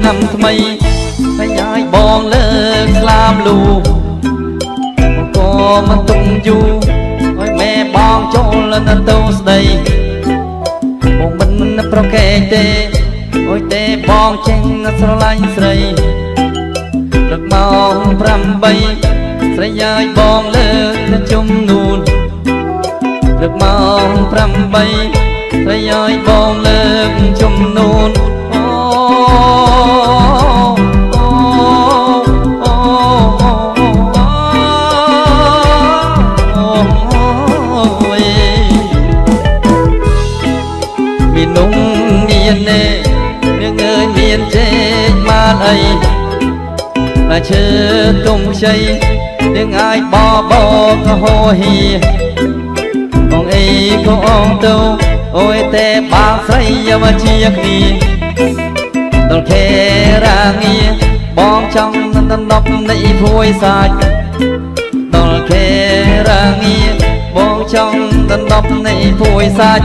năm thay phải nhai bong lơ làm lù có mà tung du ôi mẹ bong cho lên tàu đây một mình pro kê tê ôi tê bong chen sờ lạnh sấy được mong pram bay sấy nhai bong lơ chung nùn được mong pram bay sấy nhai bong lơ chung nùn miền nung miền nê những người miền trên ma lầy là chưa tung xây những ai bỏ có hồ hì còn ấy có ông tâu ôi tê ba say mà chia khi tao khe ra nghe bong trong tân đọc nãy phôi sạch tao khe ra nghe bong trong tân đọc nãy phôi sạch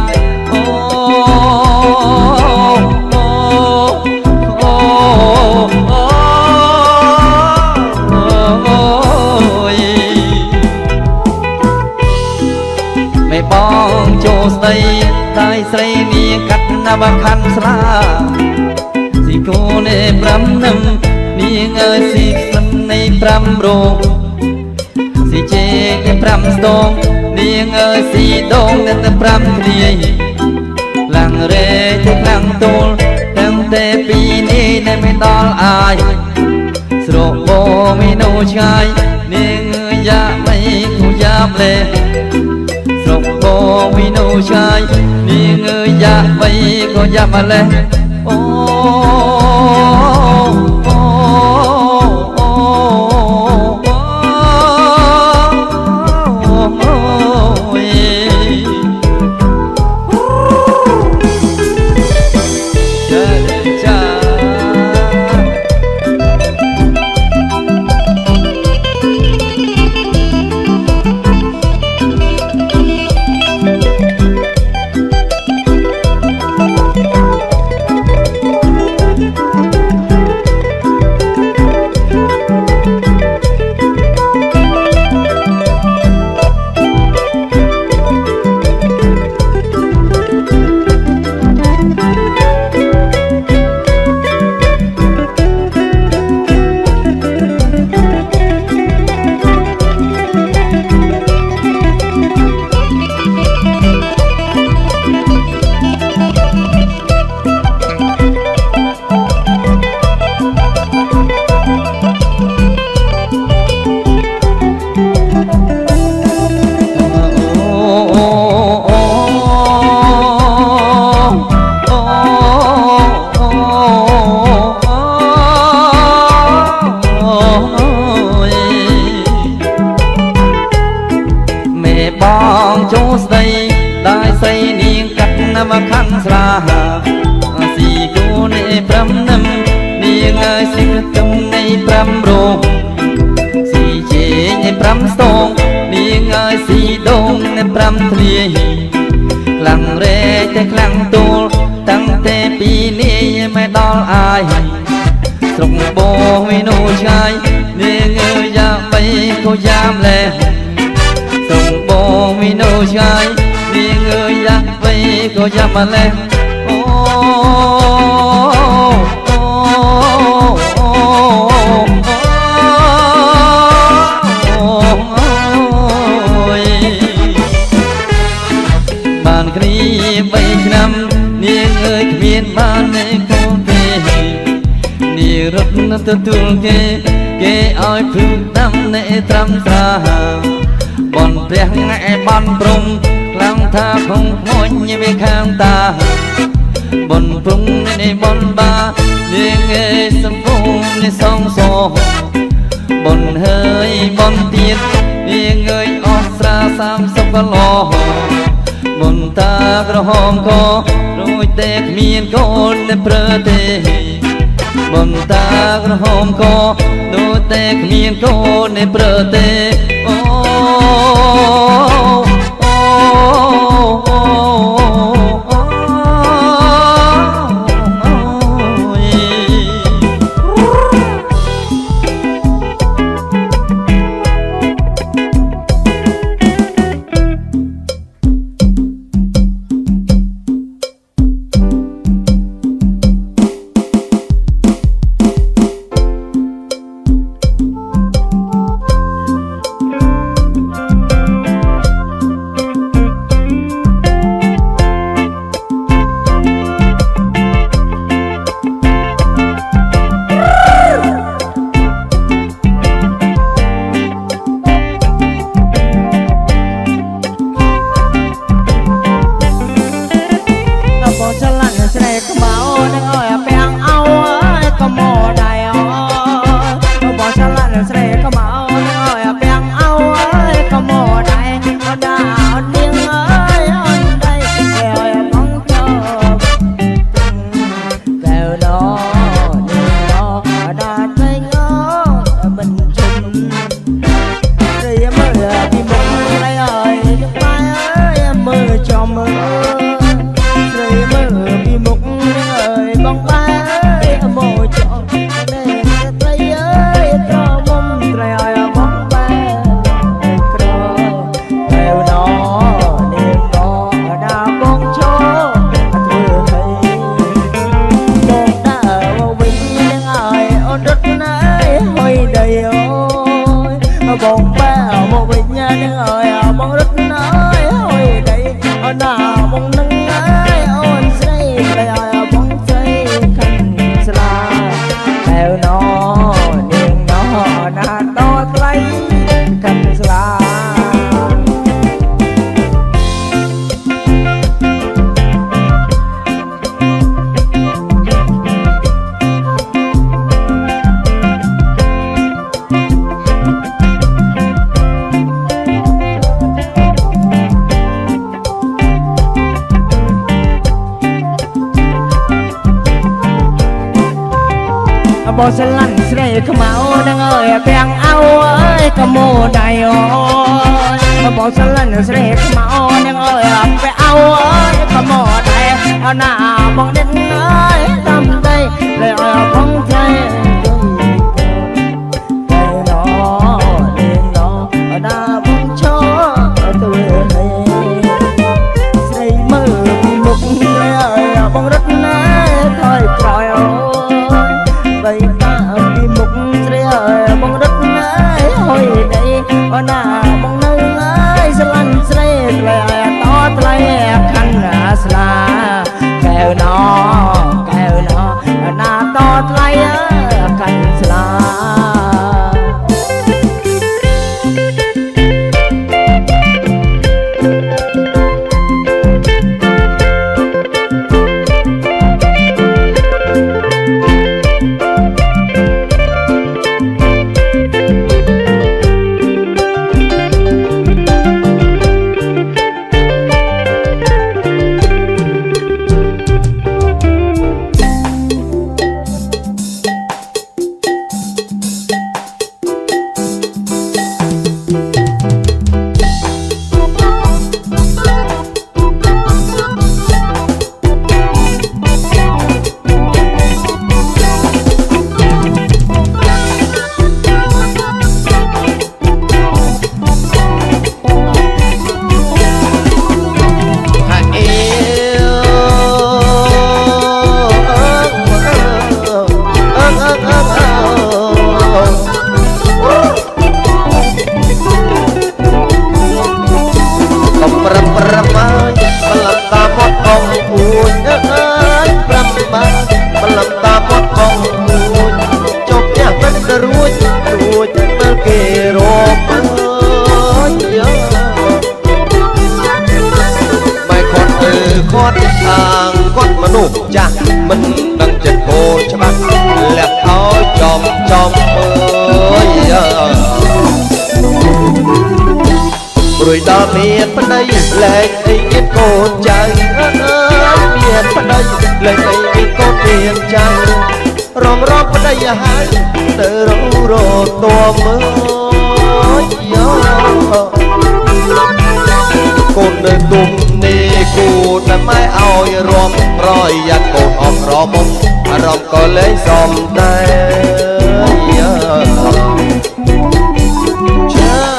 mẹ bong cho xây tai xây mi cắt na ba khăn sla si cô nè pram năm mi ơi si sân này pram rô si chê cái pram stong mi ơi si dong nên pram kia làng rê thích làng tôn đang tê pi ni nên mới đo ai sro bo mi nô chai nên người ya mấy cô ya lê sro bo mi nô chai nên người ya mấy cô ya lê bong cho xây đại xây niên cắt năm khăn sra si cô nè pram năm niên ơi si tâm này pram rô si chê nè pram stong niên ơi si dong nè pram thliê lăng rê tê lăng tô tăng tê pi nê mẹ đo ai sông bồ mi nô chai niên ơi ya bay cô yam lê sông bồ mi nô chai đi người ya vây có ya mà lên bàn kia vây năm đi người miền ban này có thể đi rất nó tuôn kê oi phương năm này trăm xa bọn tiếng ngại ban prung lang tha không môi như bên khang ta bọn prung này bọn ba đi nghe sâm phun đi song sò bọn hơi bọn tiết đi người Ostra sam sốc có lo bọn ta có hòm có rồi tết miền con để prơ tê bọn ta có hòm có đôi tết miền con để prơ tê ơi bèn áo ơi có mồ đầy ơi bỏ xa lạnh sợi có màu ơi bèn áo ơi có mồ đầy đã điên ơi ơi đây ơi bóng cho kêu đó điên đó đã thấy ngó mình chung đi mưa đi mưa đây ơi nước mai ơi mưa cho mưa rồi mưa đi mục ơi bóng ba ơi mồ cho nên tay ơi cho bông trời ơi bóng ba cờ kêu nó đêm đó đã bóng cho thưa thầy một đã vô bình ơi ôn đất ơi hơi đầy ôi bóng ba vô bình ơi bóng đất ơi hơi đầy đã bóng nâng ơi ôn say ơi bóng say khăn xa kêu nó điên nó đã to lấy khăn xa bỏ xa lạnh sợi có màu đang ơi bèn áo ơi có mồ đầy ơi bỏ xa lạnh sợi có màu đang ơi bèn áo ơi có mồ đầy nào bóng đêm ơi tâm đây lời bóng trời kêu nó đêm nó đã bóng cho tôi xây mơ một ơi bóng đất thôi trời ơi vậy ta đi mục ơi bóng đất ơi hồi đây na bóng nơi ơi sẽ lăn sẽ lại to lại khăn xa kêu nó na to lại khăn xaចាស់មិនដឹងចិត្តគោលច្បាស់លាក់ឲ្យចំអើយព្រួយដល់មានប្តីលែងអីមានកូនចៅមានប្តីលែងអីមានកូនមានចៅរងប្តីហើយទៅរងរតមើលកូននៅទុំនេះគូតែម៉ែឲ្យរំប្រយ័ត្នកូនអស់រមុំអារម្មណ៍ក៏លែងសមដែរចា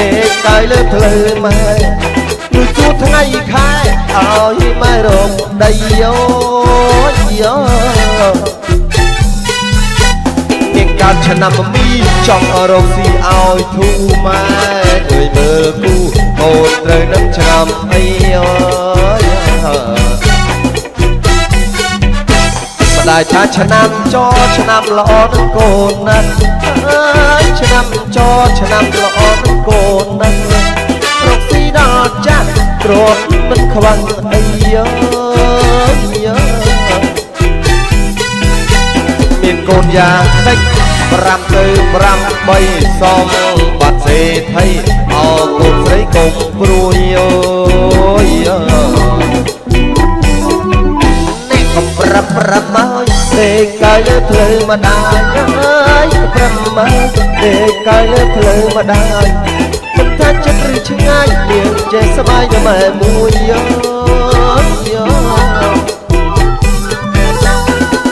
ទេកាយលើភ្លើម៉ែលុយជួថ្ងៃខែឲ្យម៉ែរំដីយោយោនាងកើតឆ្នាំមីចង់រកស៊ីឲ្យធូម៉ែអើយមើលគូកូនត្រូវនឹងឆ្នាំអីយោម្ដាយថាឆ្នាំចឆ្នាំល្អនឹងកូនណាស់អើយឆ្នាំចឆ្នាំល្អនឹងកូនណាស់រកស៊ីដល់ចាស់ទ្រពមិនខ្វះអីយោមានកូនយ៉ាងតិច5ទៅ5 3សំបាត់សេដ្ឋីអោកូនស្រីកុំព្រួយយោកំប្រាប់មកទេកាយលើភ្លើម្ដាយអើយប្រាប់មកទេកាយលើភ្លើម្ដាយមិនថាចិត្តឬឆ្ងាយនាងចេះសប្បាយតែម៉ែមួយយោ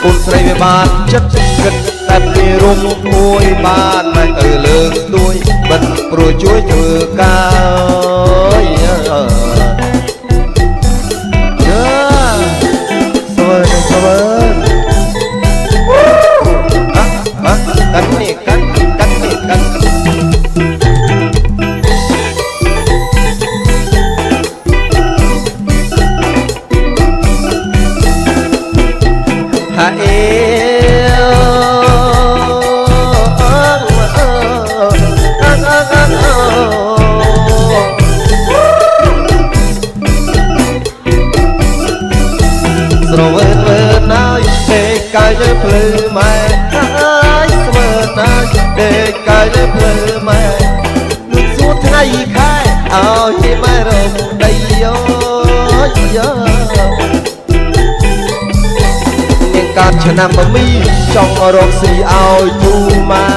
កូនស្រីវាបានចិត្តគិតតែពីរុំមួយបានម៉ែទៅលើកស្ទួយមិនព្រោះជួយធ្វើការស្រវើណាយទេកាយលើភ្លឺម៉ែហើយស្វើណាយទេកាយលើភ្លឺម៉ែលុយសួរថ្ងៃខែឲ្យម៉ែរំដីយោនាងកើតឆ្នាំមីចង់រកស៊ីឲ្យទូម៉ែ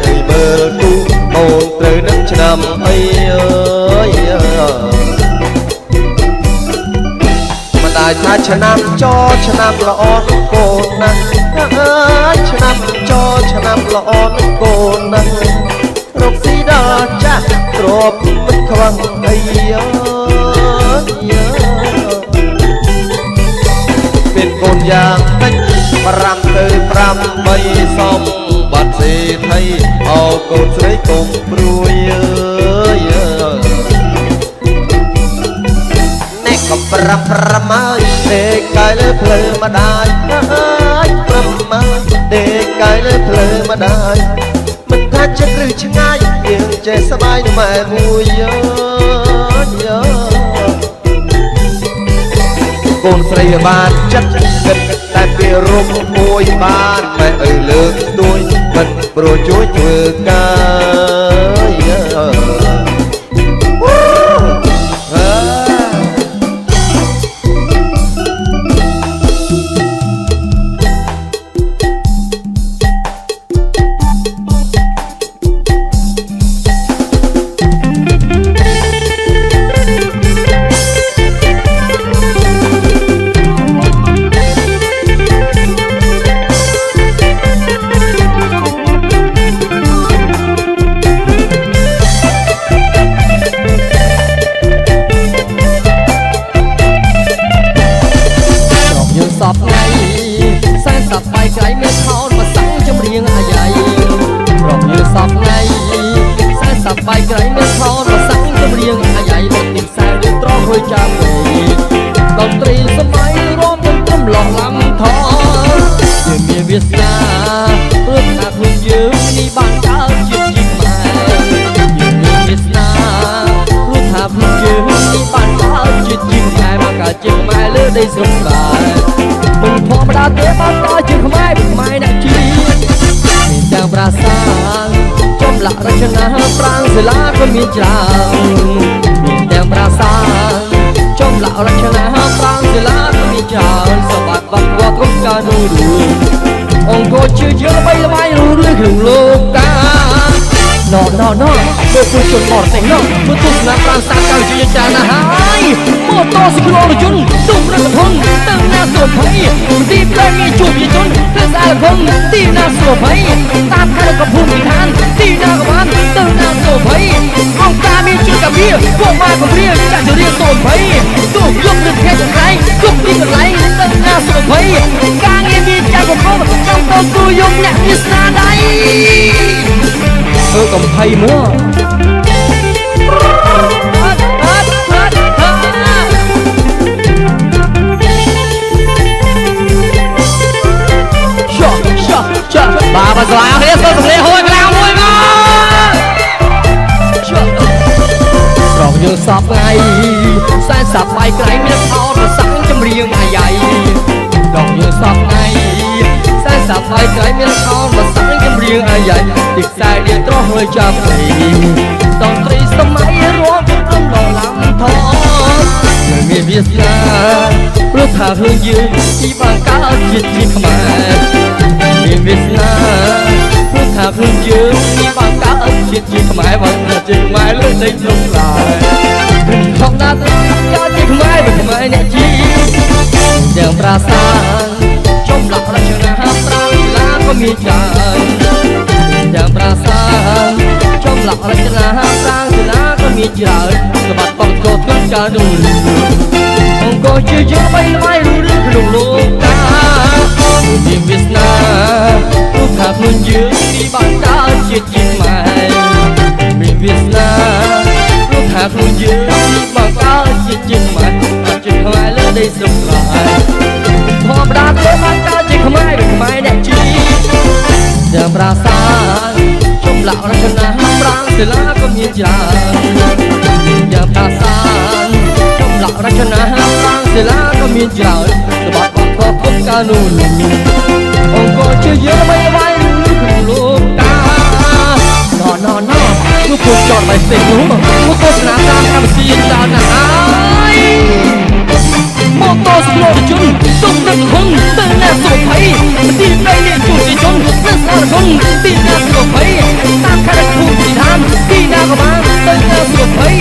អើយមើលទូអូនត្រូវនឹងឆ្នាំអីតែថាឆ្នាំចឆ្នាំល្អនឹងកូនណាស់អើយឆ្នាំចឆ្នាំល្អនឹងកូនណាស់រកស៊ីដល់ចាស់ទ្រពមិនខ្វះអីមានកូនយ៉ាងតិច5ទៅ5 3សំបាត់សេដ្ឋីអោកូនស្រីកុំព្រួយកំប្រាប់មកទេកាយលើភ្លើម្ដាយអើយប្រាប់មកទេកាយលើភ្លើម្ដាយមិនថាចិត្តឬឆ្ងាយយើងចេះសប្បាយនឹងម៉ែមួយយោកូនស្រីបានចិត្តគិតតែពីរុំមួយបានម៉ែឲ្យលើកស្ទួយមិនព្រោះជួយធ្វើការសពថ្ងៃសែនសប្បាយក្រៃមានខោនមកសាំងចម្រៀងអាយ៉ៃរកយើងសពថ្ងៃសែនសប្បាយក្រៃមានខោនមកសាំងចម្រៀងអាយ៉ៃមកទីខ្សែយើងត្រង់ហួយចាំតន្ត្រីសម័យរួមទាំងត្រឹមឡងឡាំថយើងមានវាសនាព្រោះថាខ្លួនយើងនេះបានកើតជាជីវម៉ែយើងមានវាសនាព្រោះថាខ្លួនយើងនេះបានកើតជាជីវម៉ែមកកើតជាម៉ែលើដីស្រុកស្រែមិនធម្មតាទេបានកើតជាខ្មែរអ្នកជីមានទាំងប្រាសាទចម្លាក់រចនាប្រាង្គសិលាក៏មានច្រើនមានទាំងប្រាសាទចម្លាក់រចនាប្រាង្គសិលាក៏មានច្រើនសម្បត្តិវប្បធម៌គ្រប់ការនោះរួចអង្គរជាយើងល្បីល្បាញរស់រឿយក្នុងលោកកាមកពួកជនបរទេសមកទស្សនាប្រាសាទកម្ពុជាចាស់ណាស់ហើយ mua to xích lô rồi chun tung ra con hôn từng na sổ thấy đi play nghe chụp gì chun thế ra không đi na sổ thấy ta khaiกับภูมิทานđi naกับบ้านtừng na sổ thấy ông taมีชื่อกับเรียพวกมากับเรียจะเรียกสมthấyตุกยกดึงแค่ไหนตุกดิ้งไหลtừng na sổ thấyการเงินมีใจของเขาtrongตัวกูยกเนี่ยอิสระใดกับไทยมั่วbà già thế sao lễ hội làm vui ngon rồi như sắp ngày sẽ sắp bay cái miếng thao và sáng trong riêng ai vậy rồi như sắp ngày sẽ sắp bay cái miếng thao và sáng trong riêng ai vậy tiệc sai điện to hơi chậm thì toàn tùy sớm mấy rót trong lòng lắm thó người miền Việt Nam lúc thả hương dương chỉ bằng cá thịt thịt mà miền Việt Nam lúc thả hương dương chỉ bằng cá thịt thịt mãi vẫn là chuyện mãi lúc đây lung lại không đã cá thịt mãi vẫn mãi nè chi chẳng ra sang trong lòng là chuyện hát trăng lá có mi tràn chẳng ra sang trong lòng là chuyện hát trăng lá có mi tràn rồi bắt bằng cột cất cả đùi không có chưa nhớ bay bay lùi lùi lùi ta miền Việt Nam lúc thả hương dương đi bằng cá chết chết mãi miền Việt Nam lúc thả hương dương đi bằng cá chết chết mãi chuyện mãi lên đây sống lại hôm đã tới bằng cá chết mãi được mãi đẹp chi giờ ra xa trong lão là chân là hát răng từ lá có miền tràn giờ ra xa trong lão là chân là hát răng từ lá có miền tràn từ bắt bằng có cốc ca nùn ông có chưa nhớ mấy vai lúc ta nó lúc cuộc chọn bài tình đúng không lúc tôi sẽ làm ra làm gì ra này mô tô xích lô chun tung ra con từng là sổ thấy đi đây liền chủ chỉ chun rất là con đi ra sổ thấy ta khai đượcภูมิทานđi ra của bạn từng là sổ thấy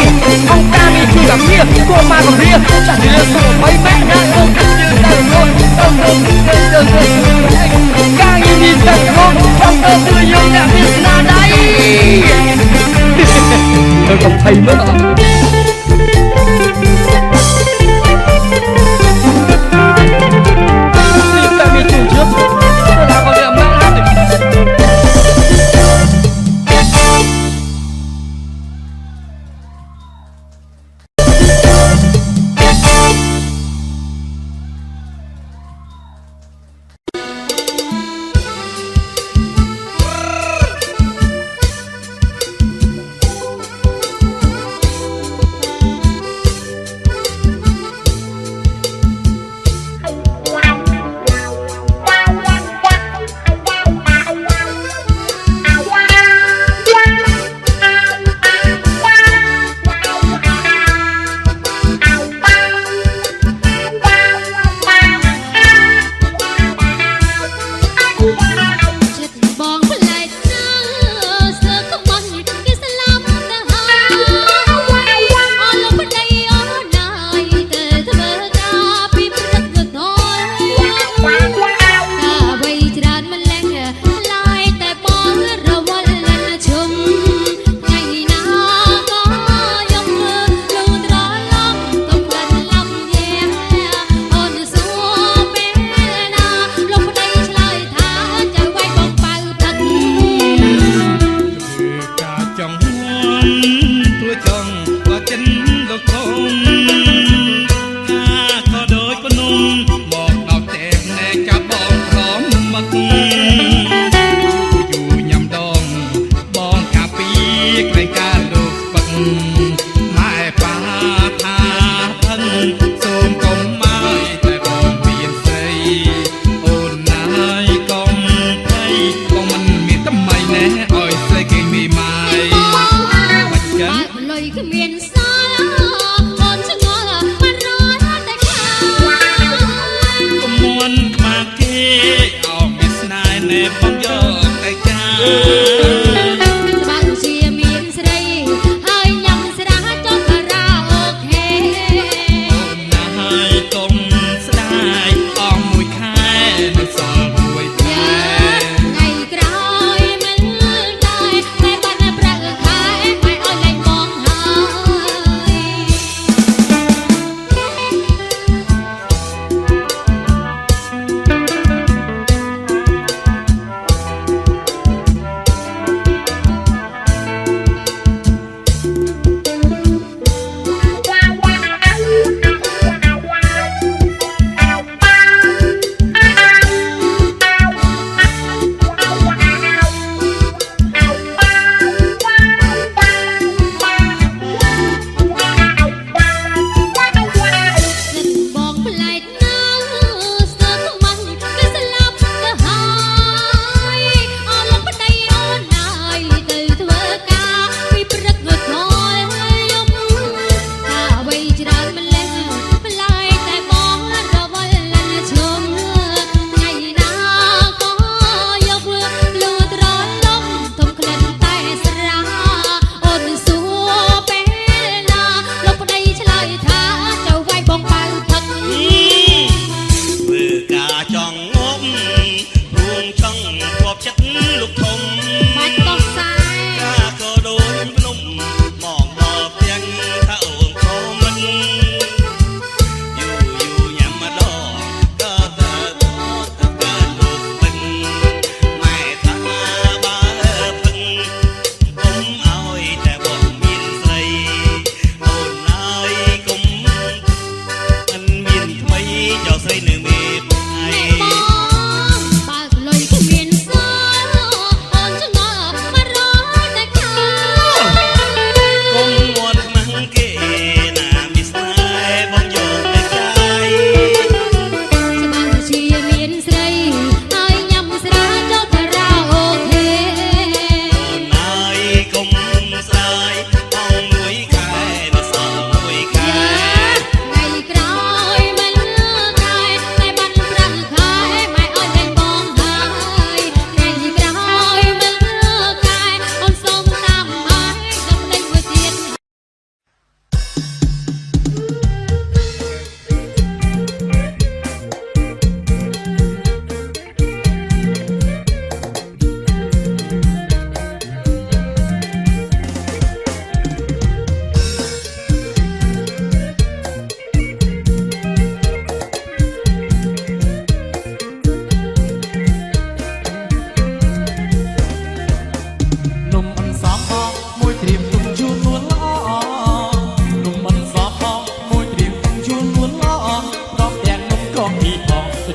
ông taมีชื่อกับเรียพวกมากับเรียจะเรียกสโthấyแม่ได้ông taยืนได้คนต้องเดินcàng nhìn nhìn thật con trong cơ tư dung đã biết là đây tôi không thấy mất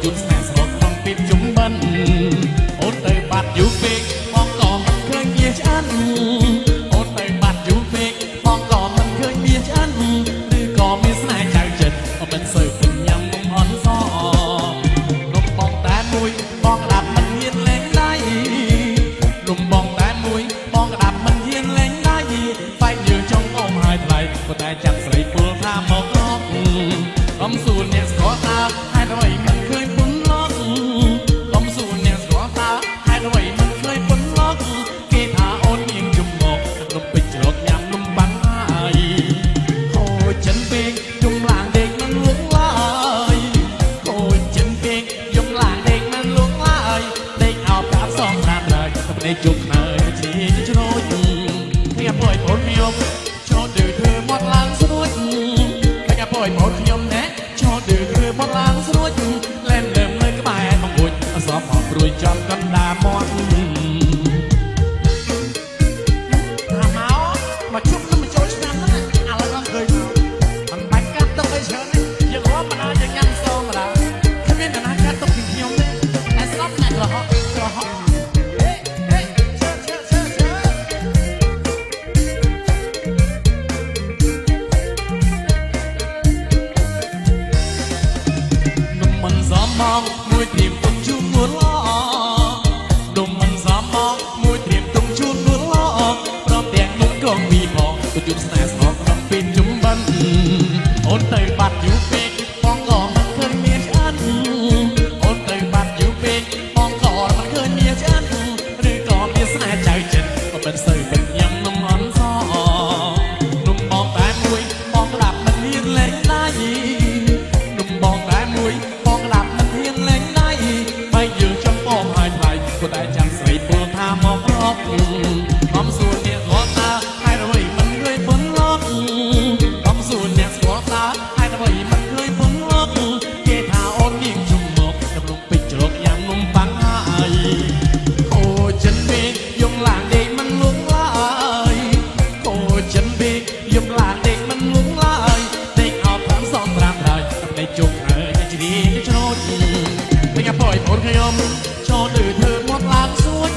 จุดแสนสลดลองปิดจุ่มบันโอดเตยบาดอยู่เบกมองก่อมันเคยเมียฉันโอดเตยบาดอยู่เบกมองก่อมันเคยเมียฉันหรือก่อมีสนายใจเจ็ดเอาเป็นเสือเป็นยำนมอ่อนซ้อนมบองแต่มุยบองกระดับมันเฮียนเล่งได้นมบองแต่มุยบองกระดับมันเฮียนเล่งได้ไฟยืนจงอมหายไทยก็ได้จับใส่ปูท่าหมอกล้องลมสูดเนี่ยสกอตาให้ทำไมมันเคยปุ่นล็อกลมสูดเนี่ยสกอตาให้ทำไมมันเคยปุ่นล็อกเกทาโอนยิงจุ่มหมอกลมไปจรดยำลมบังไอโอ้ฉันเพียงจุ่มหลังเด็กมันลุกลายโอ้ฉันเพียงจุ่มหลังเด็กมันลุกลายเด็กเอาปากซองราดเลยแต่ในจุ่มเนยจีจะโชว์ยิงเพียงป่วยผลมีอมโชว์ดื้อเธอหมดหลังสนุกเพียงป่วยผลยมแน่โชว์ดื้อเธอหมดหลังสนุกเล่นเดิมเลยก็ไม่ต้องบุญสอบหอบรวยจอมกันดามอนมาชุบแล้วมาโจชนะนั่นแหละอะไรก็เคยมันไปกัดต้องไปเชิญนี่ยังว่ามันอาจจะยังโซมาละแค่เพียงแต่นั้นกัดต้องกินเที่ยวนี่แต่สลับแน่กระหอบกระหอบเฮ้เฮ้เชิญเชิญเชิญเชิญนุ่มมันสามมองมวยทีมตุ้มชูมือล้อนุ่มมันสามมองมวยทีมตุ้มชูมือล้อพร้อมแต่งนุ่งกองมีพอก็จุดสแนสออกทำเป็นจุ่มบันโอนเตยบัดอยู่เป๊กปองก่อมันเคยเมียฉันโอนเตยบัดอยู่เป๊กปองก่อมันเคยเมียฉันหรือก่อเมียสแนใจเจ็ดก็เป็นเสือเป็นยำน้ำมันซ้อนุ่มบองแต่มวยปองกระดับมันเฮียนเล่นได้นุ่มบองแต่มวยปองกระดับมันเฮียนเล่นได้ไม่ยืนจำปองหายไปก็ได้จังใส่ปูท่าหมอกรอบความสูญเนี่ยหัวตาให้เราไว้มันเคยพ้นล็อกความสูญเนี่ยหัวตาให้เราไว้มันเคยพ้นล็อกเกทาอ่อนยิ่งจุ่มหมอกดำลงไปจรกอย่างนุ่มปังหายโอ้ฉันเบกยงหลางเด็กมันลุกลายโอ้ฉันเบกยงหลางเด็กมันลุกลายเด็กเอาพลังสองตรามได้ในจุกเอ๋ยจะดีจะโชดไม่งั้นปล่อยผลขยมโชว์ดื้อเธอหมดล้างสวย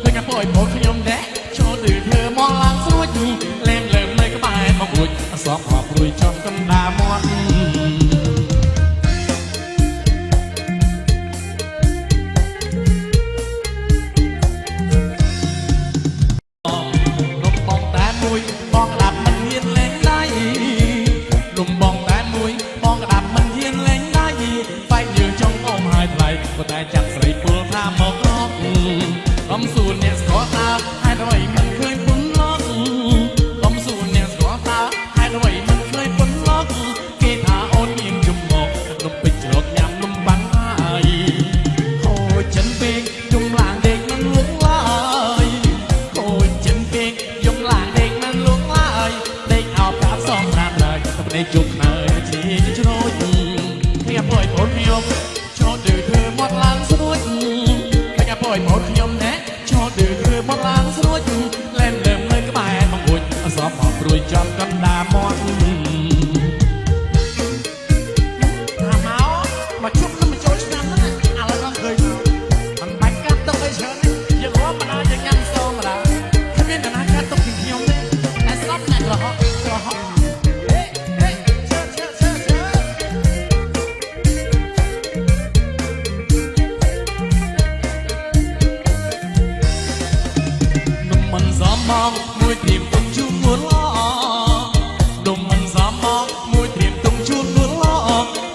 ไม่งั้นปล่อยผลขยมแดะโชว์ดื้อเธอหมดล้างสวยเล่มเลิมเลยก็ไม่มาบุญสอบหอบรวยจอมกันดามอนนมบองแต่มุยบองกระดับมันเฮียนเล่งได้นมบองแต่มุยบองกระดับมันเฮียนเล่งได้ไฟยืนจงอมหายไทยก็ได้จับใส่ปูท่าหมอกรอบลมสูดเนี่ยสกอตาให้ทำไมมันเคยปุ่นล็อกลมสูดเนี่ยสกอตาให้ทำไมมันเคยปุ่นล็อกเกทาโอนยิงจุ่มหมอกลมไปจรดยำลมบังไอโอ้ฉันเพียงจุ่มหลางเด็กมันลุกลายโอ้ฉันเพียงจุ่มหลางเด็กมันลุกลายเด็กเอาปากซองราดเลยแต่ในจุกเนยจีจะโชว์ยิงเพียงปล่อยผลมีอมโชว์ดื้อเธอหมดหลังสนุกไม่งั้นปล่อยผลขยมแน่โชว์ดื้อเธอหมดหลังสนุกเล่นเดิมเลยก็ไม่มาบุญสอบหอบรวยจอมกันดามอนมาชุบแล้วมาโจชนะนั่นแหละอะไรก็เคยมันไปกัดต้องไปเชิญนี่ยังว่ามันอาจจะยังโซมาละแค่เพียงแต่นั้นกัดต้องกินเที่ยวนี่แต่สลับแน่กระหอบกระหอบเฮ้เฮ้เชิญเชิญเชิญเชิญนุ่มมันสามมองมวยทีมตุ้มชูมือล้อนุ่มมันสามมองมวยทีมตุ้มชูมือล้อ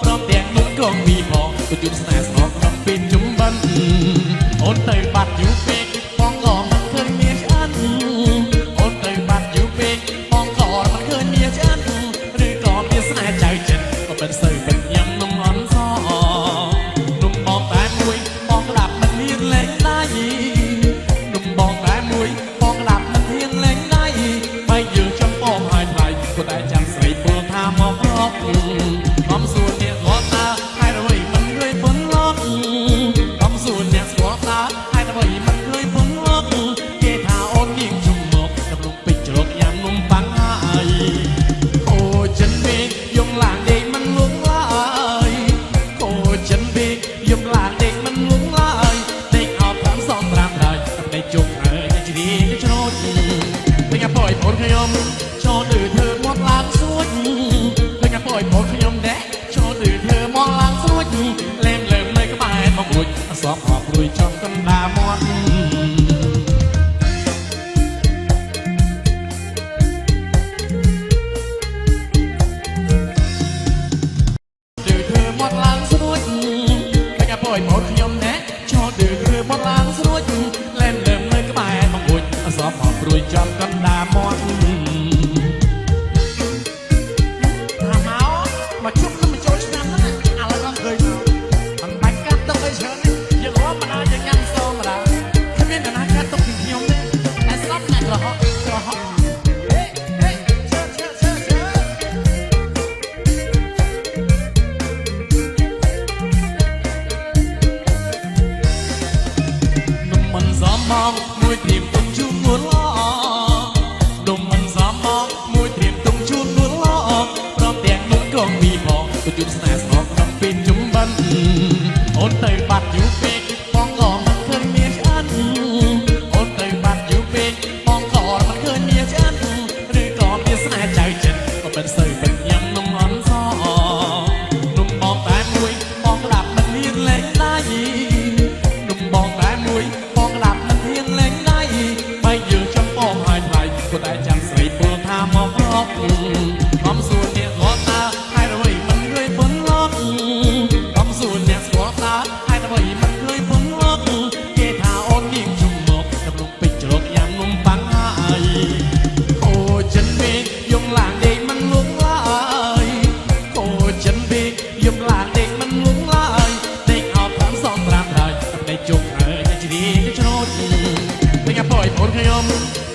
พร้อมแต่งนุ่งกองมีพอก็จุดสแนสออกทำเป็นจุ่มบันโอนเตยบัดอยู่เป๊กปองก่อมันเคยเมียฉันโอนเตยบัดอยู่เป๊กปองก่อมันเคยเมียฉันหรือก่อเมียสแนใจเจ็ดก็เป็นเสือเป็นยำน้ำมันซ้อนุ่มบองแต่มวยปองกระดับมันเฮียนเล่งได้นุ่มบองแต่มวยปองกระดับมันเฮียนเล่งได้ไม่ยืนจำปองหายไทยก็ได้จังใส่ปูท่าหมอกรอบความสูญเนี่ยหัวตาให้เราไว้มันเคยพ้นล็อกความสูญเนี่ยหัวตาให้เราไว้มันเคยพ้นล็อกเกทาโอนยิงจุ่มหมอกดำลงไปจรกอย่างนุ่มปังหายโอ้ฉันเบกยงหลางเด็กมันลุกลายโอ้ฉันเบก លឡនំមិនសមមកមួយត្រៀមទុំជូនលួលឡព្រមទាំងនំកងមីផងទៅជូនស្នេហ៍ស្នងក្នុងពេលជំបិនអូនទៅបាត់យូរពេកបងក៏មិនឃើញមានឆ្អិនអូនទៅបាត់យូរពេកបងក៏មិនឃើញមានឆ្អិនឬក៏មានស្នេហ៍ចៅចិនក៏មិនសូវមិនញ៉ាំនំអន់សនំបងតែមួយបងក្តាប់មិនមានលែងដៃនំបងតែមួយបងក្តាប់មិនមានលែងដៃបើយើងចំបងហើយថ្លៃក៏តែចាំស្រីពលថាមករកអំសួរអ្នកគាត់ថាហើយអ្វីមិនឃើញប៉ុនឡកអំសួរអ្នកស្គាល់ថាហើយអ្វីមិនឃើញប៉ុនឡកគេថាអូនគៀងជុំមកដំណុំពេជ្រជ្រកយ៉ាងនំប៉័ងហើយអូចិនពេកយំឡាងដេកមិនលងឡើយអូចិនពេកយំឡាងដេកមិនលងឡើយដេកអោបតាមសងប្រាំហើយតែជុំហើយតែជ្រីទៅច្រូតមិនអាប៉យបងខ្ញុំ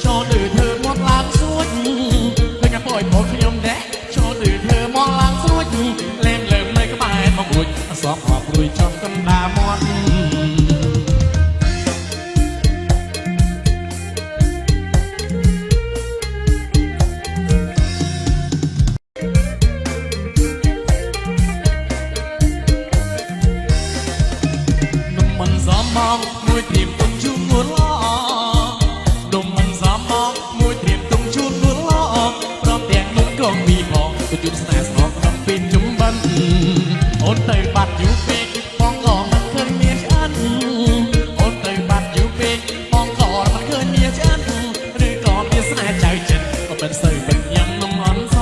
ចូលទៅធ្វើមកឡើងសួចមិនអាប៉យបងខ្ញុំដែរចូលទៅធ្វើមកឡើងសួចលែងលើមនៅក្បែរមករួចអសអបព្រួយចំកណ្ដាមាត់មិនសមមកមួយព្រៀមទុំជូនលួលឡនំមិនសមមកមួយព្រៀមទុំជូនលួលឡព្រមទាំងនំកងមីផងទៅជូនស្នេហ៍ស្នងក្នុងពេលជំបិនអូនទៅបាត់យូរពេកបងក៏មិនឃើញមានឆ្អិនអូនទៅបាត់យូរពេកបងក៏មិនឃើញមានឆ្អិនឬក៏មានស្នេហ៍ចៅចិនក៏មិនសូវមិនញ៉ាំនំអន់ស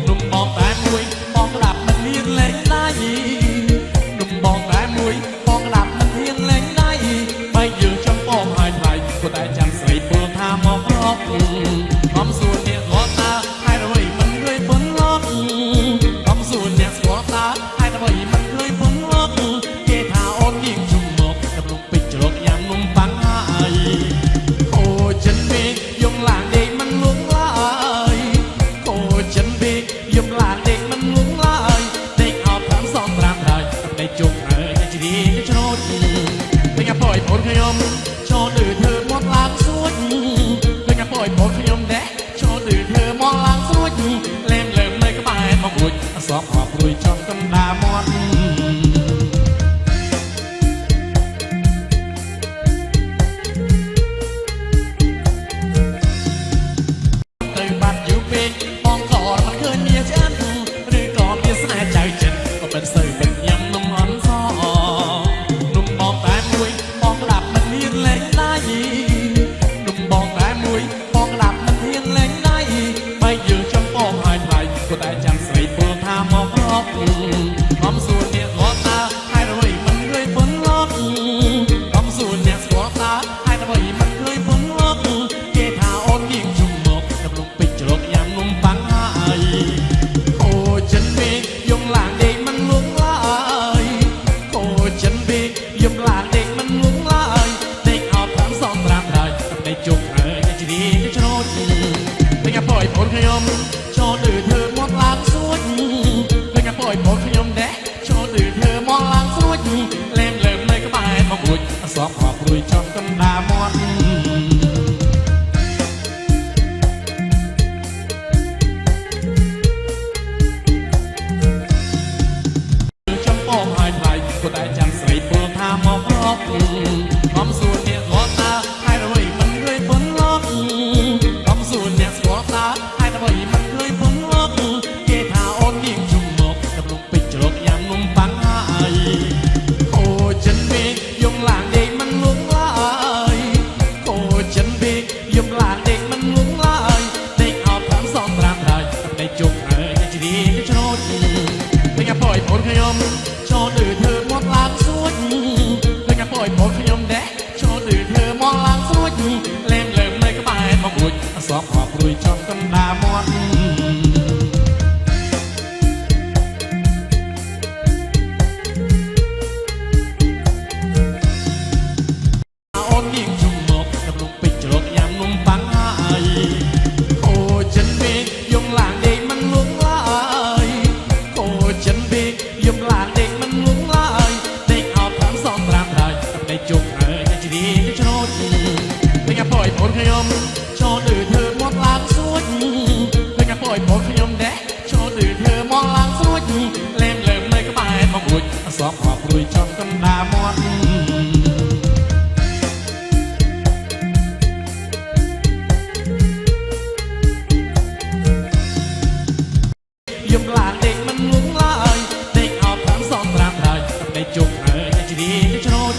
នំបងតែមួយបងក្តាប់មិនមានលែងដៃនំបងតែមួយបងក្តាប់មិនមានលែងដៃបើយើងចំបងហើយថ្លៃក៏តែចាំស្រីពលថាមករកអំសួរអ្នកគាត់ថាហើយអ្វីមិនឃើញប៉ុនឡកអំសួរអ្នកស្គាល់ថាហើយអ្វីមិនឃើញប៉ុនឡកគេថាអូនគៀងជុំមកដំណុំពេជ្រជ្រកយ៉ាងនំប៉័ងហើយអូចិនពេកយំឡាងដេកមិនលងឡើយអូចិនពេកយំឡាងដេកមិនលងឡើយដេកអោបតាមសងប្រាំហើយតែជុំហើយតែជ្រីទៅច្រូតមិនអាប៉យបងខ្ញុំចូលទៅធ្វើមកឡើងសួចមិនអាប៉យបងខ្ញុំដែរចូលទៅធ្វើមកឡើងសួចលែងលើមនៅក្បែរមករួចអសអបព្រួយចំកណ្ដាមាត់ទៅបាត់យូរពេកបងក៏មិនឃើញមានឆ្អិនឬក៏មានស្នេហ៍ចៅចិនក៏មិនសូវមិនញ៉ាំនំអន់សនំបងតែមួយបងក្តាប់មិនមានលែងដៃនំបងតែមួយបងក្តាប់មិនមានលែងដៃបើយើងចំបងហើយថ្លៃក៏តែចាំស្រីពលថាមករកអំសួរអ្នកគាត់ថាហើយអ្វីមិនឃើញប៉ុនឡកអំសួរអ្នកស្គាល់ថាហើយអ្វីមិនឃើញប៉ុនឡកគេថាអូនគៀងជុំមកដំណុំពេជ្រជ្រកយ៉ាងនំប៉័ងហើយអូចិនពេកយំឡាងដេកមិនលងឡើយអូចិនពេកយំឡាងដេកមិនលងឡើយដេកអោបតាមសងប្រាំហើយតែជុំហើយតែជ្រីទៅច្រូតមិនអាប៉យបងខ្ញុំចូលទៅធ្វើមកឡើងសួចមិនអាប៉យបងខ្ញុំដែរចូលទៅធ្វើមកឡើងសួចលែងលើមនៅក្បែរមករួចអសអបព្រួយចំកណ្ដាមាត់ចំបងហើយថ្លៃក៏តែចាំស្រីពលថាមករកអំសួរអ្នកគាត់ថាហើយអ្វីមិនឃើញប៉ុនឡកអំសួរអ្នកស្គាល់ថាហើយអ្វីមិនឃើញប៉ុនឡកគេថាអូនគៀងជុំមកដំណុំពេជ្រជ្រកយ៉ាងនំប៉័ងហើយអូចិនពេកយំឡាងដេកមិនលងឡើយអូចិនពេកយំឡាងដេកមិនលងឡើយដេកអោបតាមសងប្រាំហើយតែជុំហើយតែជ្រីទៅច្រូតមិនអាប៉យបងខ្ញុំចូលទៅធ្វើមកឡើងសួចមិនអាប៉យបងខ្ញុំដែរចូលទៅធ្វើមកឡើងសួចលែងលើមនៅក្បែរមករួចអសអបព្រួយចំកណ្ដាមាត់អូនគៀងជុំមកដំណុំពេជ្រជ្រកយ៉ាងនំប៉័ងហើយអូចិនពេកយំឡាងដេកមិនលងឡើយអូចិនពេកយំឡាងដេក ปลาเด็กมันลุกลายเด็กเอาตามสองตามไทยกับในจุกเอ๋ยในจีดีในชโนด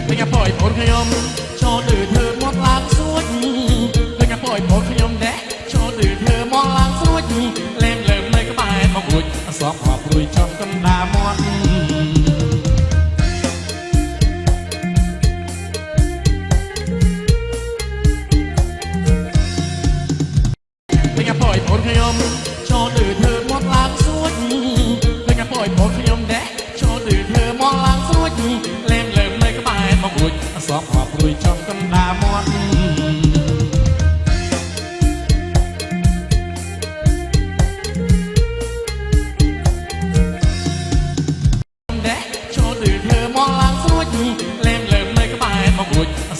เป็นกระปล่อยผลขยมชอดื้อเธอมองลางสวดเป็นกระปล่อยผลขยมแดะชอดื้อเธอมองลางสวดเล่มเลิมเลยก็ไปมองบุญสอบหอบรุยชอบกันดามอนเป็นกระปล่อยผลขยมชอดื้อเธอมองลางสวดเป็นกระปล่อยผลขยมแดะชอดื้อเธอมองลางสวดเล่มเลิมเลยก็ไปมองบุญสอบหอบรุยชอบกันดามอน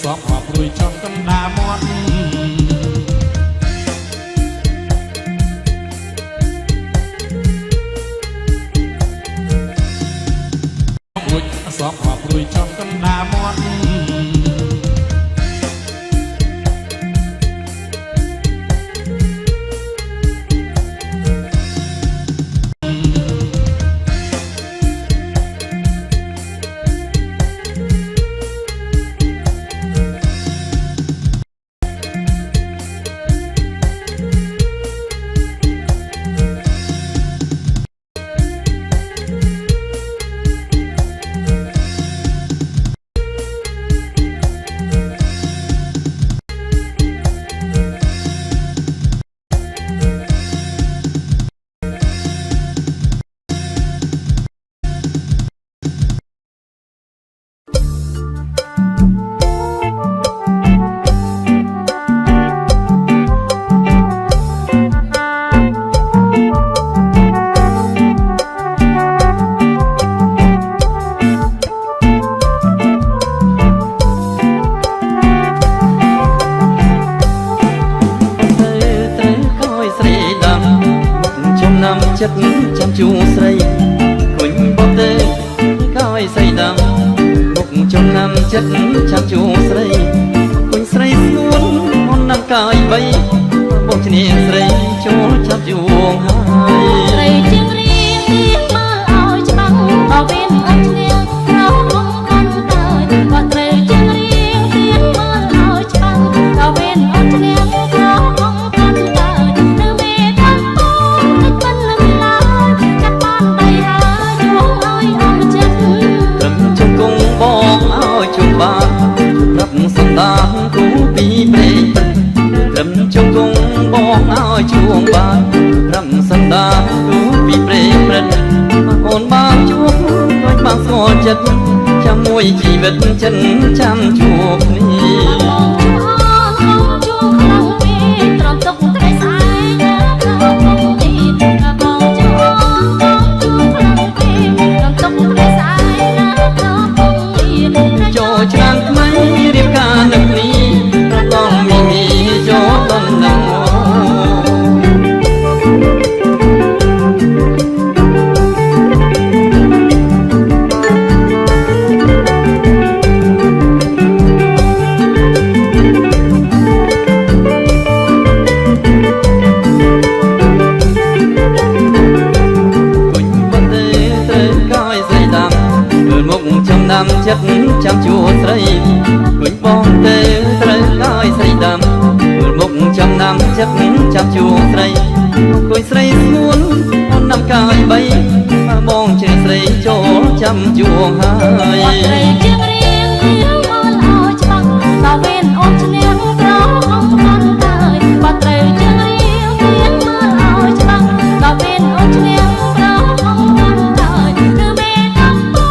สอบหอบรุยชอบกันดามอนสอบหอบรุยชอบกันดามอนចិត្តចាំជួស្រីគុញបបទៅកោយស្រីដងមុខចំណាំចិត្តចាំជួស្រីគុញស្រីស្នួនមុននឹងកោយបីបងឈ្នាងស្រីចូលចាំជួងហើយស្រីជាងរៀងទៀងមើលឲ្យច្បាស់បើវេនអត់ឈ្នាងក្រោមអង្គកាន់ទៅក៏ត្រូវជាងរៀងទៀងមើលឲ្យច្បាស់បើវេនអត់ឈ្នាងក្រោមអង្គកាន់ទៅនៅមេតាំងពូទឹកមិនលឹងឡើយចាប់បានដៃហើយជួងឲ្យអង្គចិត្តត្រឹមជង្គង់បងឲ្យជួងបានប្រាប់សម្ដានគូពីព្រេងត្រឹមជង្គង់បងឲ្យជួងបានប្រាប់សម្ដានគូពីព្រេងព្រឹកអូនបានជួបដូចបានស្គាល់ចិត្តចាំមួយជីវិតចិនចាំជួបគ្នាជួងខ្លាំងពេកត្រង់ទុកថ្ងៃស្អែកដល់ក្នុងទីបងជួងខ្លាំងពេកត្រង់ទុកថ្ងៃស្អែកដល់ក្នុងទីចូលឆ្នាំថ្មីរៀបការនឹងគ្នាដល់មីចូលតំណងចិត្តចាំជួស្រីគុញបងទៅត្រូវឲ្យស្រីដាំមើលមុខចំណាំចិត្តចាំជួស្រីគុញស្រីស្ងួនអូនnămកាយបីបងជិះស្រីចូលចាំជួហើយស្រីជាងរៀងទៀងមើលឲ្យច្បាស់បើវេនអូនឈ្នះក្រោមអង្គកាន់ទៅបើត្រូវជាងរៀងទៀងមើលឲ្យច្បាស់បើវេនអូនឈ្នះក្រោមអង្គកាន់ទៅនៅមេតាំងពូ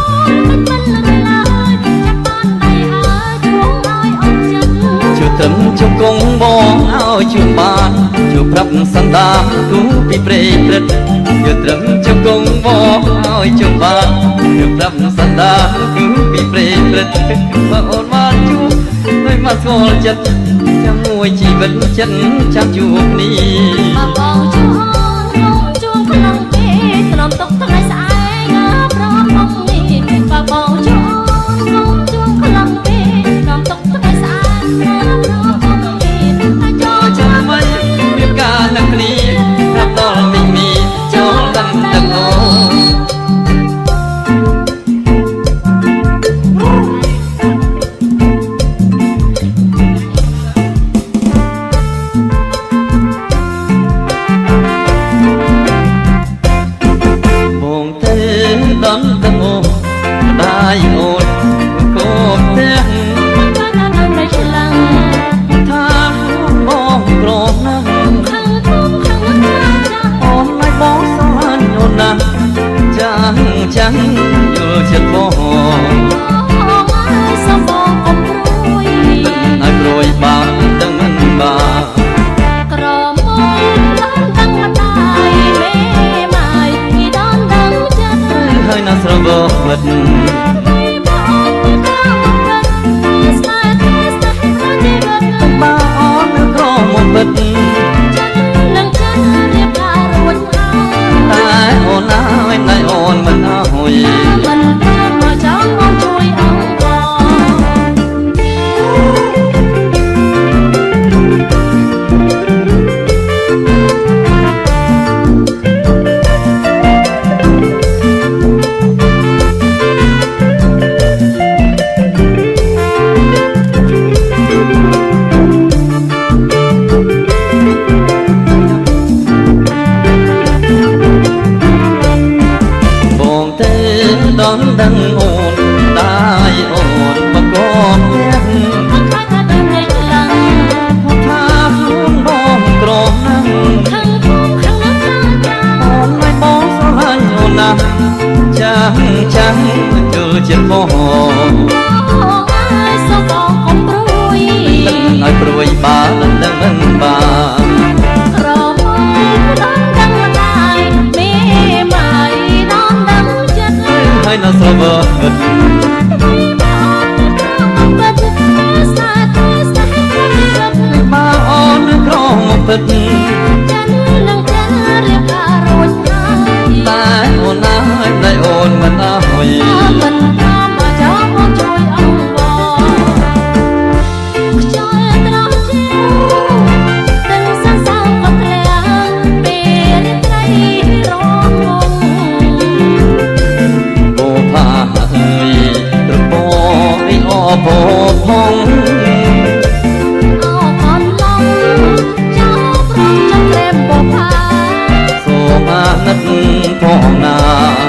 ទឹកមិនលឹងឡើយចាប់បានដៃហើយជួងឲ្យអង្គចិត្តជួត្រឹមជង្គង់បងឲ្យជួងបានជួប្រាប់សន្តានគូពីព្រេងព្រឹកជួត្រឹមជង្គង់បងឲ្យជួងបានជួប្រាប់សន្តានគូពីព្រេងព្រឹកបើអូនបានជួបដោយមកស្គាល់ចិត្តចាំមួយជីវិតចិត្តចាំជួបគ្នាបងជួងខ្លាំងពេកត្រង់ទុកថ្ងៃស្អែកព្រមអង្គនេះបងជួងខ្លាំងពេកត្រង់ទុកថ្ងៃស្អែកព្រមអង្គនេះចូលចាំໄວរៀបការនឹងគ្នារាប់ដល់មីចូល ងយល់ចិត្តបង សំបងកុំព្រួយ ឲ្យព្រួយបានដឹងមិនបាន ក្រមុំដល់ដឹងម្ដាយមេម៉ាយពីដល់ដឹងចិត្ត ហើយណាស្រវឹកវិត ពីបងកាមកវិតស្នេហ៍ស្នេហ៍ជីវិត បាអូននៅក្រមុំវិត ចិត្តនឹងចិត្តរៀបការរួចហើយ តែអូនឲ្យតែអូនមិនអើយ មិនបានមកចង់មកជួយអង្គបងបងទេដល់ដឹងអូនតែអូនបកូនទៀត ខាងខាងទៅនៃខ្លាំង ថាខ្លួនបងក្រណាស់ ខាងភូមិខាងណាខាង អូនឲ្យបងស្រឡាញ់អូនណាស់ចាំចាំយល់ចិត្តបង បងអើយសូមបងកុំព្រួយ ឲ្យព្រួយបានដឹងមិនបាន ក្រមុំដល់ដឹងម្ដាយមេម៉ាយដល់ដឹងចិត្ត ហើយនៅស្រវឹកវិត ពីបងកាមកវិតស្នេហ៍ស្នេហ៍ជីវិត បាអូននៅក្រមុំពិត ចិត្តនឹងចិត្តរៀបការរួចហើយ តែអូនណាស់តែអូនមិនអើយ មិនព្រមមកចង់មកជួយអង្គបងខ្យល់ត្រង់ជាទាំងសន្សំក៏ធ្លាក់ពេលត្រីរងង អូផាអើយត្រពោអីអបផង អោកនឡងចោលព្រមចង់ក្រែមបផា សូមអាណិតផងណា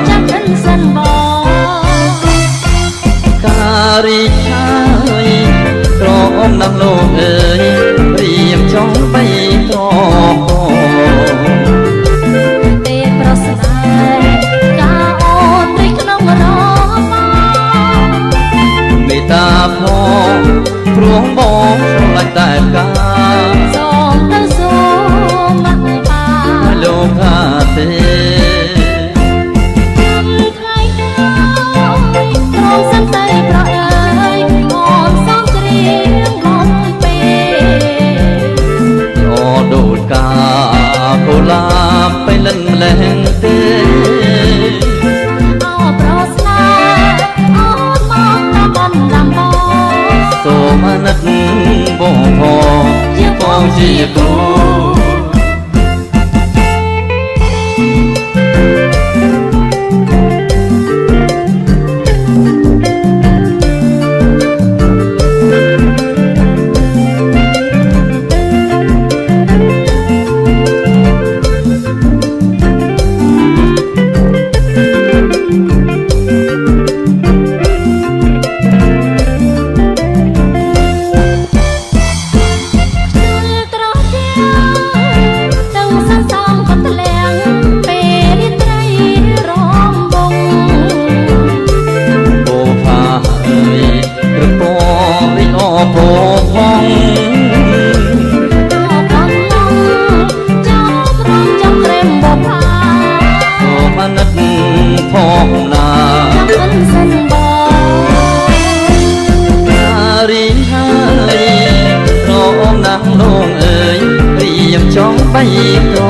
ចាំមិនសិនបង ការីហើយក្រអមនឹងលោកអើយរៀបចង់បីក្រ ទេប្រស្នេហ៍ការអូនរីក្នុងរម មេត្តាផងព្រោះបងស្រឡាញ់តែកា សូមទៅសូមមកបា លោកថាទេ ថ្ងៃហើយត្រង់សិនទៅប្រអើយអូនសំច្រៀងបំពេ ល្អដូចកាកូឡាបទៅលិនម្លេះទេ អោប្រស្នេហ៍អូនមកតាមបានតាមបង សូមអាណិតបងផងជាបងជាគូ ត្រង់ជាទាំងសន្សំក៏ធ្លាក់ពេលត្រីរំបង អូផាអើយត្រពោអីអបផង អោកនឡងចោលព្រមចង់ក្រែមបផា សូមអាណិតផងណា ចាំមិនសិនបង ការីហើយក្រអមនឹងលោកអើយរៀបចង់បីក្រ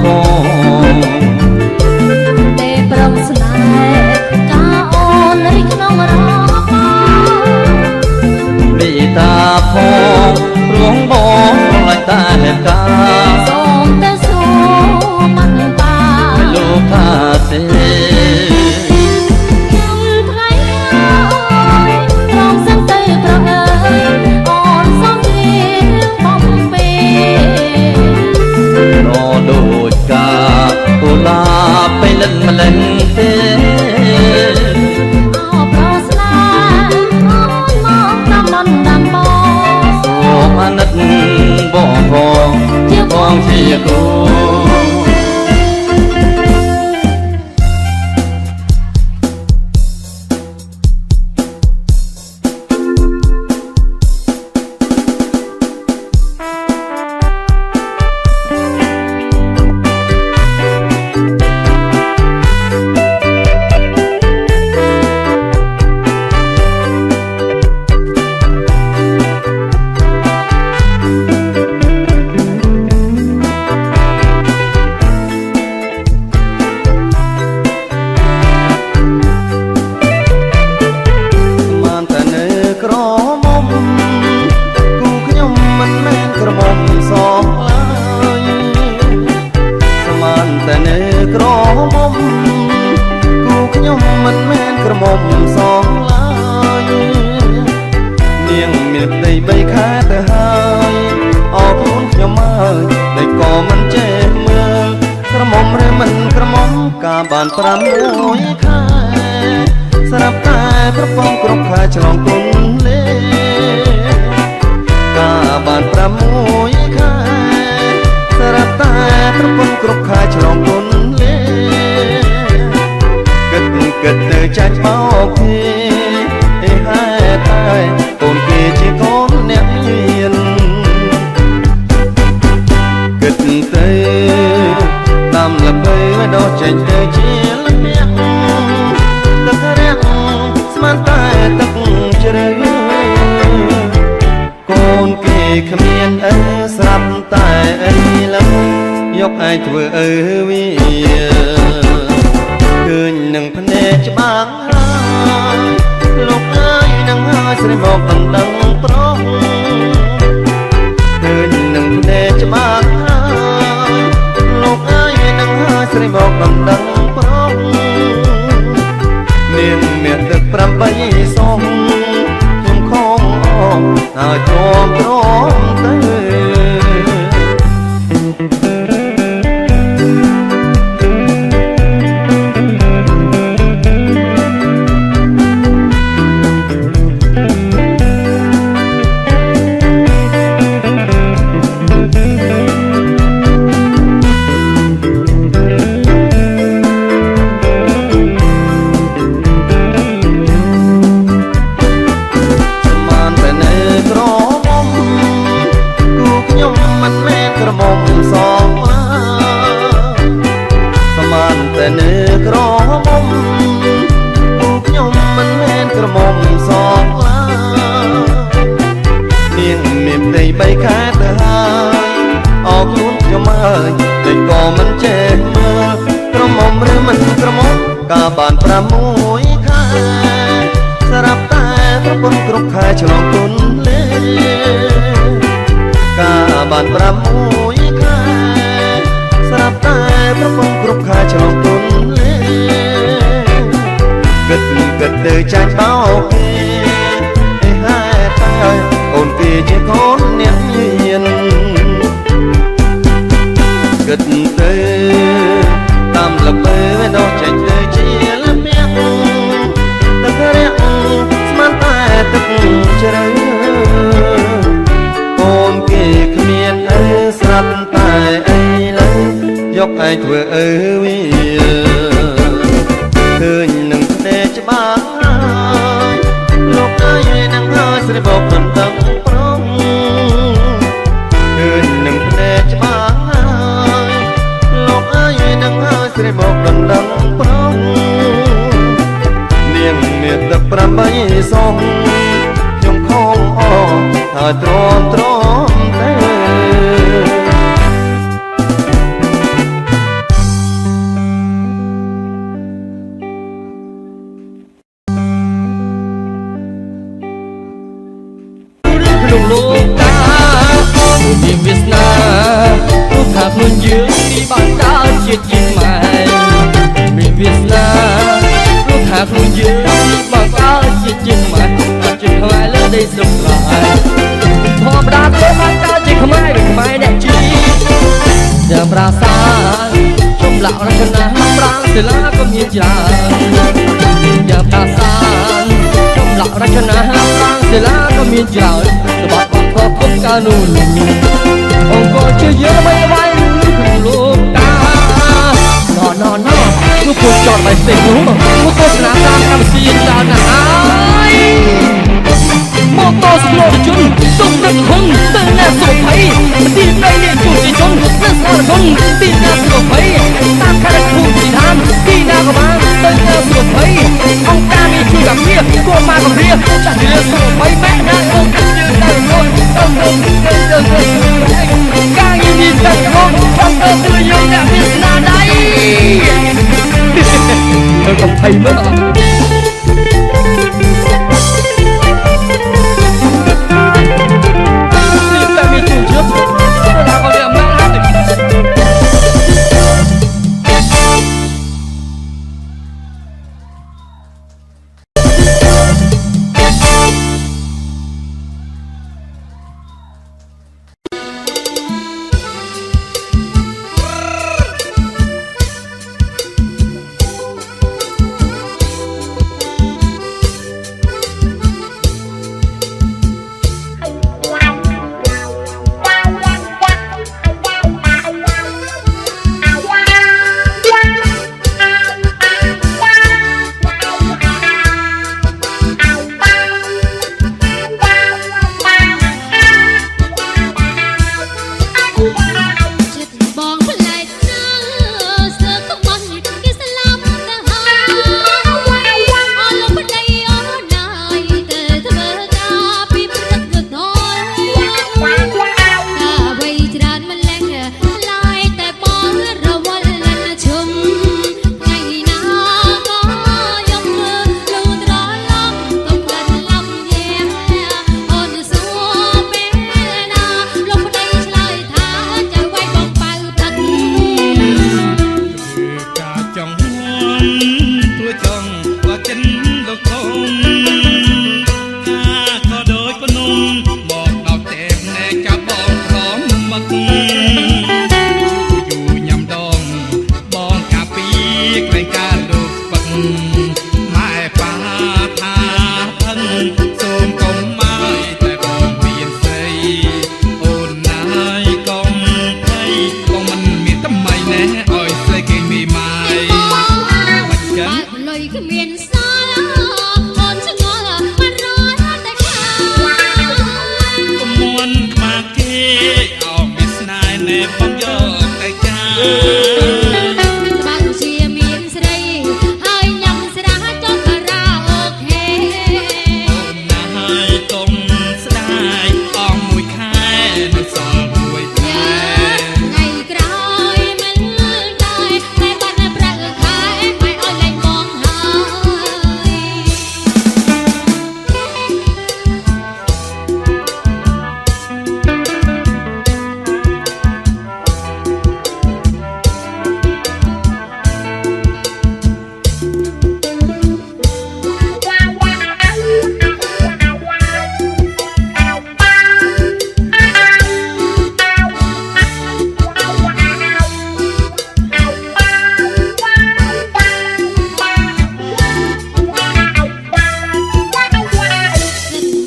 ផង ទេប្រងស្នេហ៍ការអូនរីក្នុងរម មេត្តាផងព្រោះបងស្រឡាញ់តែកា សូមទៅសូមមកបា លោកថាទេ ថ្ងៃហើយត្រង់សិនទៅប្រអើយអូនសំច្រៀងបំពេ ល្អដូចកាកូឡាបទៅលិនម្លេះទេ អោប្រស្នេហ៍អូនមកតាមបានតាមបង សូមអាណិតបងផងជាបងជាគូ គូខ្ញុំមិនមែនក្រមុំសងឡើយនាងមានផ្ទៃ3ខែទៅហើយអរគុណខ្ញុំអើយតែក៏មិនចេះមើលក្រមុំឬមិនក្រមុំកាបាន6ខែស្រាប់តែប្រពងគ្រប់ខែឆ្លងគុណលេកាបាន6ខែស្រាប់តែប្រពងគ្រប់ខែឆ្លងគុណលេគិតទៅចាញ់បោកគេហេហែតែកូនគេជាកូនអ្នកមានគិតទៅតាមល្បីដោះចេញទៅជាលំអ្នកទឹករះស្មានតែទឹកជ្រៅកូនគេគ្មានអើស្រាប់តែអីឡើយយកឯងធ្វើអើវាឃើញនឹងភ្នែកច្បាស់ហើយលោកអើយនឹងហើយស្រីមកដណ្ដឹងប្រុសឃើញនឹងភ្នែកច្បាស់ហើយលោកអើយនឹងហើយស្រីមកដណ្ដឹងប្រុសនាងមានទឹក8សុំខ្ញុំខំអងហើយទ្រាំទៅ3ខែទៅហើយអរគុណខ្ញុំអើយតែក៏មិនចេះមើលក្រមុំឬមិនក្រមុំកាបាន6ខែស្រាប់តែប្រពន្ធគ្រប់ខែឆ្លងគុណលេកាបាន6ខែស្រាប់តែប្រពន្ធគ្រប់ខែឆ្លងគុណលេគិតទៅចាញ់បោកគេហេហែតែអូនគេជាកូនអ្នកមានគិតទៅតាមល្បីដោះចេញទៅជាលំអ្នកទឹករះស្មានតែទឹកជ្រៅអូនគេគ្មានអើស្រាប់តែអីឡើយយកឯងធ្វើអើវាឃើញនឹងភ្នែកច្បាស់ហើយលោកអើយនឹងហើយស្រីបោកដណ្ដឹងប្រុសឃើញនឹងភ្នែកច្បាស់ហើយលោកអើយនឹងហើយស្រីបោកដណ្ដឹងប្រុសនាងមានទឹក8សុំខ្ញុំខំអងហើយទ្រាំទៅលោកតាមានវាសនារូបថាខ្លួនយើងនេះបានដើរជាជាតិម៉ែមានវាសនារូបថាខ្លួនយើងនេះបានដើរជាជាតិម៉ែជាខ្មែរលើដីស្រុកស្រែធម្មតាទេបានដើរជាខ្មែរវិញខ្មែរអ្នកជីចាំប្រាសាទចំឡាក់រចនាប្រាង្គសិលាក៏មានច្រើនចាំប្រាសាទចំឡាក់រចនាប្រាង្គសិលាក៏មានច្រើនក្បត់បត់ខុសគុំកានូលអង្គរជាយើងមិនវាយក្នុងលោកតាណណនោះគួរចតបៃស្ទេនោះគួរទស្សនាតាមកម្មវិធីច្រើនណាស់ហើយម៉ូតូស្លូតជនទុំរឹកហុងទៅណាសុភ័យទីដីនេះជួជាជនរឹកអរគុណទីណាសុភ័យតាមខេត្តភូមិឋានទីណាក៏បានទៅណាសុភ័យអង្គការនេះជួយกับគ្នាគួរមករៀបចាក់រៀបសុភ័យបែកណាអង្គការយើងទៅខ្លួនការងារនេះទៅខ្លួនផងទៅយើងអ្នកមានស្នាដៃទៅកំភៃមើល ទួចង់ក៏ចិនលោកធំក៏ដូចភ្នំមកដល់តែណែចាប់បងព្រមមកយូរញ៉ាំដងបងកាពីក្រែងការលោកស្ពឹកម៉ែប៉ាថាផឹងសូមកុំមកតែបងមានស្រីអូនណាយកុំភ័យបងមិនមានថ្មីណែឲ្យស្រីគេមីម៉ាយបាច់ចឹង លុយគ្មានសល់អូនឆ្ងល់មិនរត់តែខា កុំមួនខ្មាស់គេអោបមានស្នេហ៍ណែបងយកតែចា បាក់ជាមានស្រីហើយញ៉ាំស្រាចុះខារ៉ាអូខេ អូនណាហើយកុំស្ដាយអស់មួយខែនៅសល់មួយខែ ថ្ងៃក្រោយមិនដែរតែបាត់ប្រាក់ខែមិនឲ្យលែងបងហើយ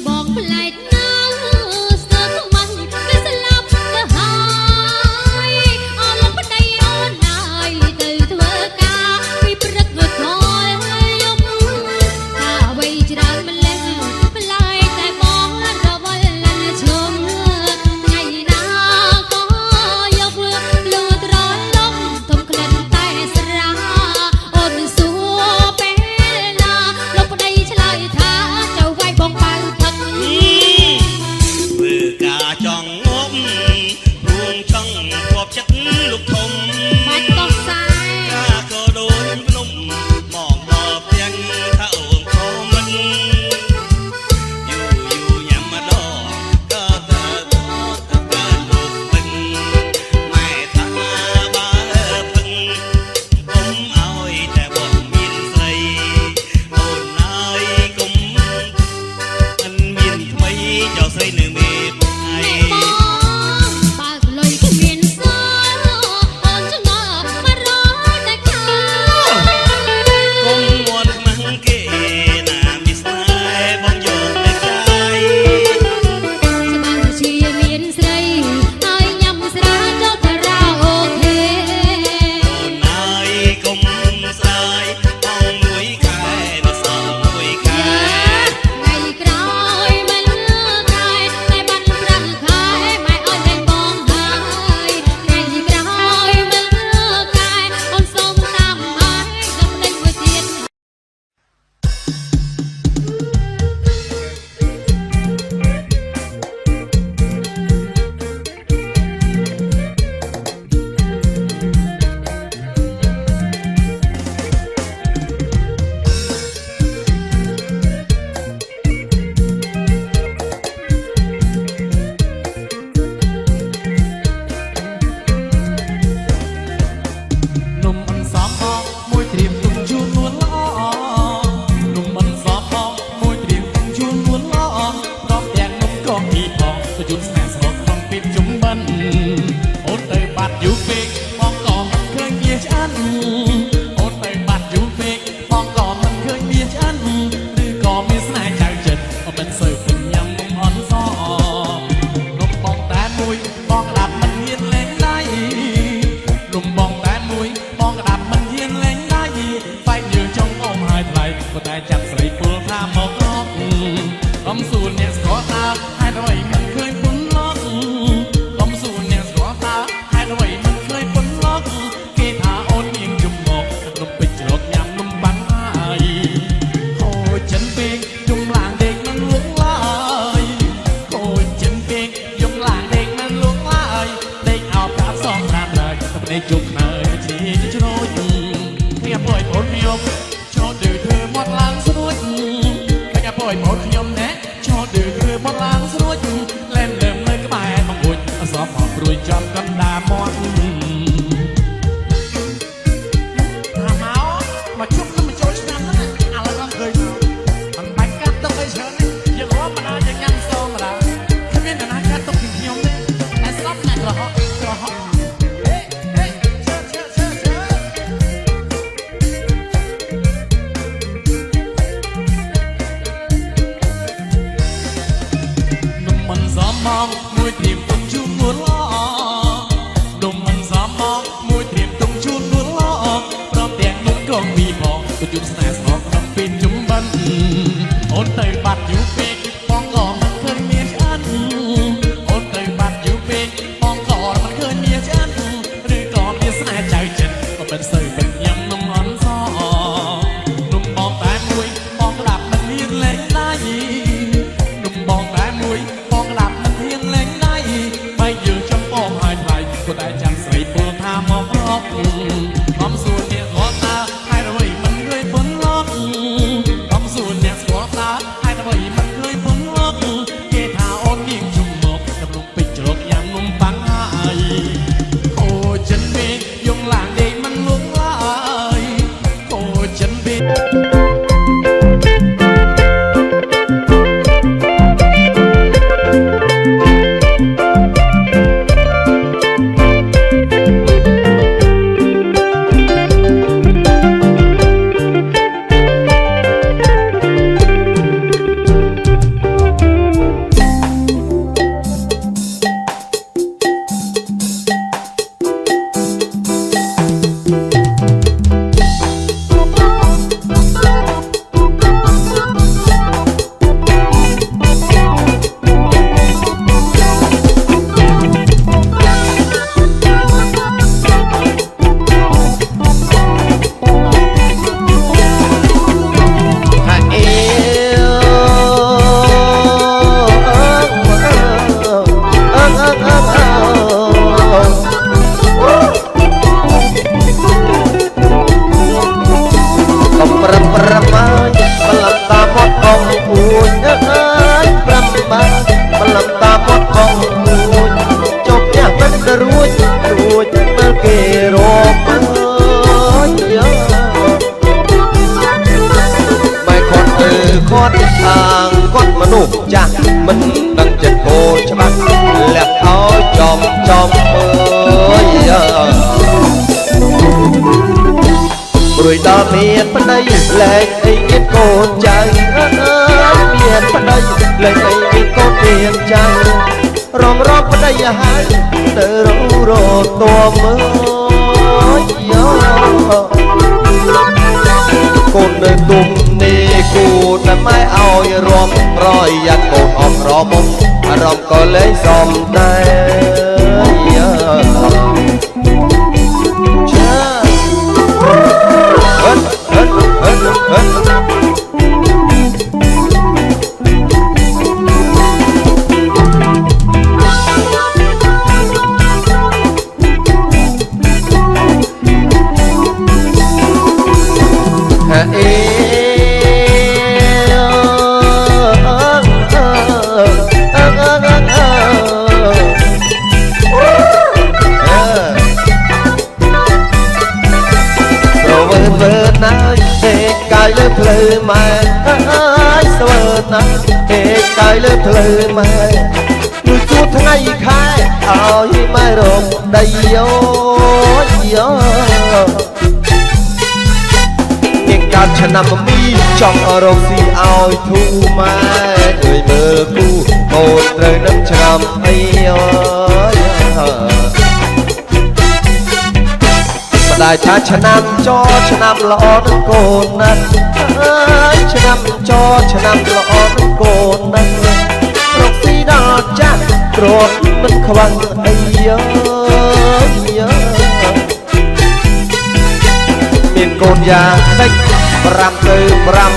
បងប្លែកណាស់ស្ទើរមិនគេស្លាប់ទៅហើយអរលោកប្តីអូនហើយទៅធ្វើការពីព្រឹកមកដល់យប់ថាអ្វីច្រើនម្លេះប្លែកតែបងរវល់លន់ឈុំថ្ងៃណាក៏យកលូត្រឡំធំក្លិនតែស្រាអូនសួរពេលណាលោកប្តីឆ្លើយថាចៅវាយបងប៉ៅផឹក ធ្វើការចង់ងប់រួងចង់គប់ចិត្តលោកធំ បាច់តោះសាយ ការក៏ដូចភ្នំមកដល់ផ្ទះថាអូនក៏មិនយូរញ៉ាំម្ដងក៏ទៅការលោកពេញម៉ែថាបើពឹងកុំឲ្យតែបងមានស្រីអូនហើយកុំមិនមានថ្មីចោលស្រីនៅមេដៃ បើកលុយគ្មានសល់អូនឆ្ងល់មករត់តែខា កុំមាត់ខ្មាំងគេណាមានស្នេហ៍បងយកតែចាយ ច្បាស់ជាមានស្រីហើយញ៉ាំស្រាចុះតារ៉ាអូខេ អូនហើយកុំស្ដាយអងមួយខែនៅសល់មួយខែ ថ្ងៃក្រោយមិនដែរតែបាត់ប្រាក់ខែមិនឲ្យលែងបងហើយថ្ងៃក្រោយមិនដែរអូនសូមតាមហើយដល់ប្តីមួយទៀត នំអន្សមបងមួយត្រៀមទុំជូននួនល្អនំអន្សមបងមួយត្រៀមទុំជូននួនល្អព្រមទាំងនំកងពីផងទៅជូនស្នេហ៍ស្រុកក្នុងពេលជុំបិណ្ឌអូនទៅបាត់យូរពេកបងក៏មិនឃើញវាឆ្អិនអូនទៅបាត់យូរពេកបងក៏មិនឃើញវាឆ្អិនឬក៏មានស្នេហ៍ចៅចិត្តមិនសូវពេញញ៉ាំនំអន្សមនំបងតែមួយបងក្តាប់មិនហ៊ានលែងដៃនំបងតែមួយបងក្តាប់មិនហ៊ានលែងដៃបែកយើងចង់អមហើយថ្លៃប៉ុន្តែចាប់ស្រីពុលថាមករកកំសួរអ្នកស្គាល់តើហេតុអ្វីមិនឃើញពុនឡកកំសួរអ្នកស្គាល់តើហេតុអ្វីមិនឃើញពុនឡកគេថាអូននាងជំមកនំពេជ្រជ្រកញ៉ាំនំបាំងហើយហូចចិនពេកយំឡាងដេកមិនលួងឡើយហូចចិនពេកយំឡាងដេកមិនលួងឡើយដេកអោបកាប់សងប្រាំឡើយតែភ្នែកជុំណើជាជ្រោចខ្ញុំអើយបងខ្ញុំចូលទៅធ្វើមាត់ឡើងស្រួចខ្ញុំអើយបងខ្ញុំណែចូលទៅធ្វើមាត់ឡើងស្រួចលែនលើមនៅក្បែរបងអួចអសបមកព្រួយចំកណ្ដាមាត់ថាមក ก็จุดแสนสองต้องปิดจุ่มบันโอนเตยบัดอยู่เป๊กปองก่อนมันเคยเมียฉันโอนเตยบัดอยู่เป๊กปองก่อนมันเคยเมียฉันหรือก่อนที่แสนใจเจ็ดก็เป็นเสยเป็นยำนมอ่อนซ้อนุ่มบอกแต่มวยปองหลับมันเฮียนเล่นได้นุ่มบอกแต่มวยปองหลับมันเฮียนเล่นได้ไม่ยืนจำปองหายไปก็ได้จังใส่ปูทามอกรอบความสูญเนี่ยหัวตาให้เราไว้มันเคยพ้นล็อกความสูญเนี่ยหัวตาให้เราไว้มันเคยพ้นล็อกเกทาอ่อนยิ่งชุ่มหมกดำลงไปจรกอย่างนุ่มปังหายโอ้ฉันเบยงหลังเด็กมันลงลายโอ้ฉันเบ ចាស់មិនដឹងចិត្តគោច្បាស់លះឲ្យចំអើយព្រួយដល់មានប្តីលែងអីមានកូនចៅមានប្តីលែងអីមានកូនមានចៅរងប្តីហើយទៅរត់តមើលកូននៅទុំនេះគូតែម៉ែឲ្យរំប្រយ័ត្នកូនអមរមុំអារម្មណ៍ក៏លែងសមដែរចាលើផ្លូវម៉ែហើយស្វើណាស់ទេកាយលើផ្លូវម៉ែជួយជួថ្ងៃខែឲ្យម៉ែរកដីយោនាងកើតឆ្នាំមីចង់រកស៊ីឲ្យធូម៉ែអើយមើលគូកូនត្រូវនឹងច្រាំអីម្ដាយថាឆ្នាំចឆ្នាំល្អនឹងកូនណាស់ហើយឆ្នាំចឆ្នាំល្អនឹងកូនណាស់រកស៊ីដល់ចាស់ទ្រពមិនខ្វះអីមានកូនយ៉ាងតិច5ទៅ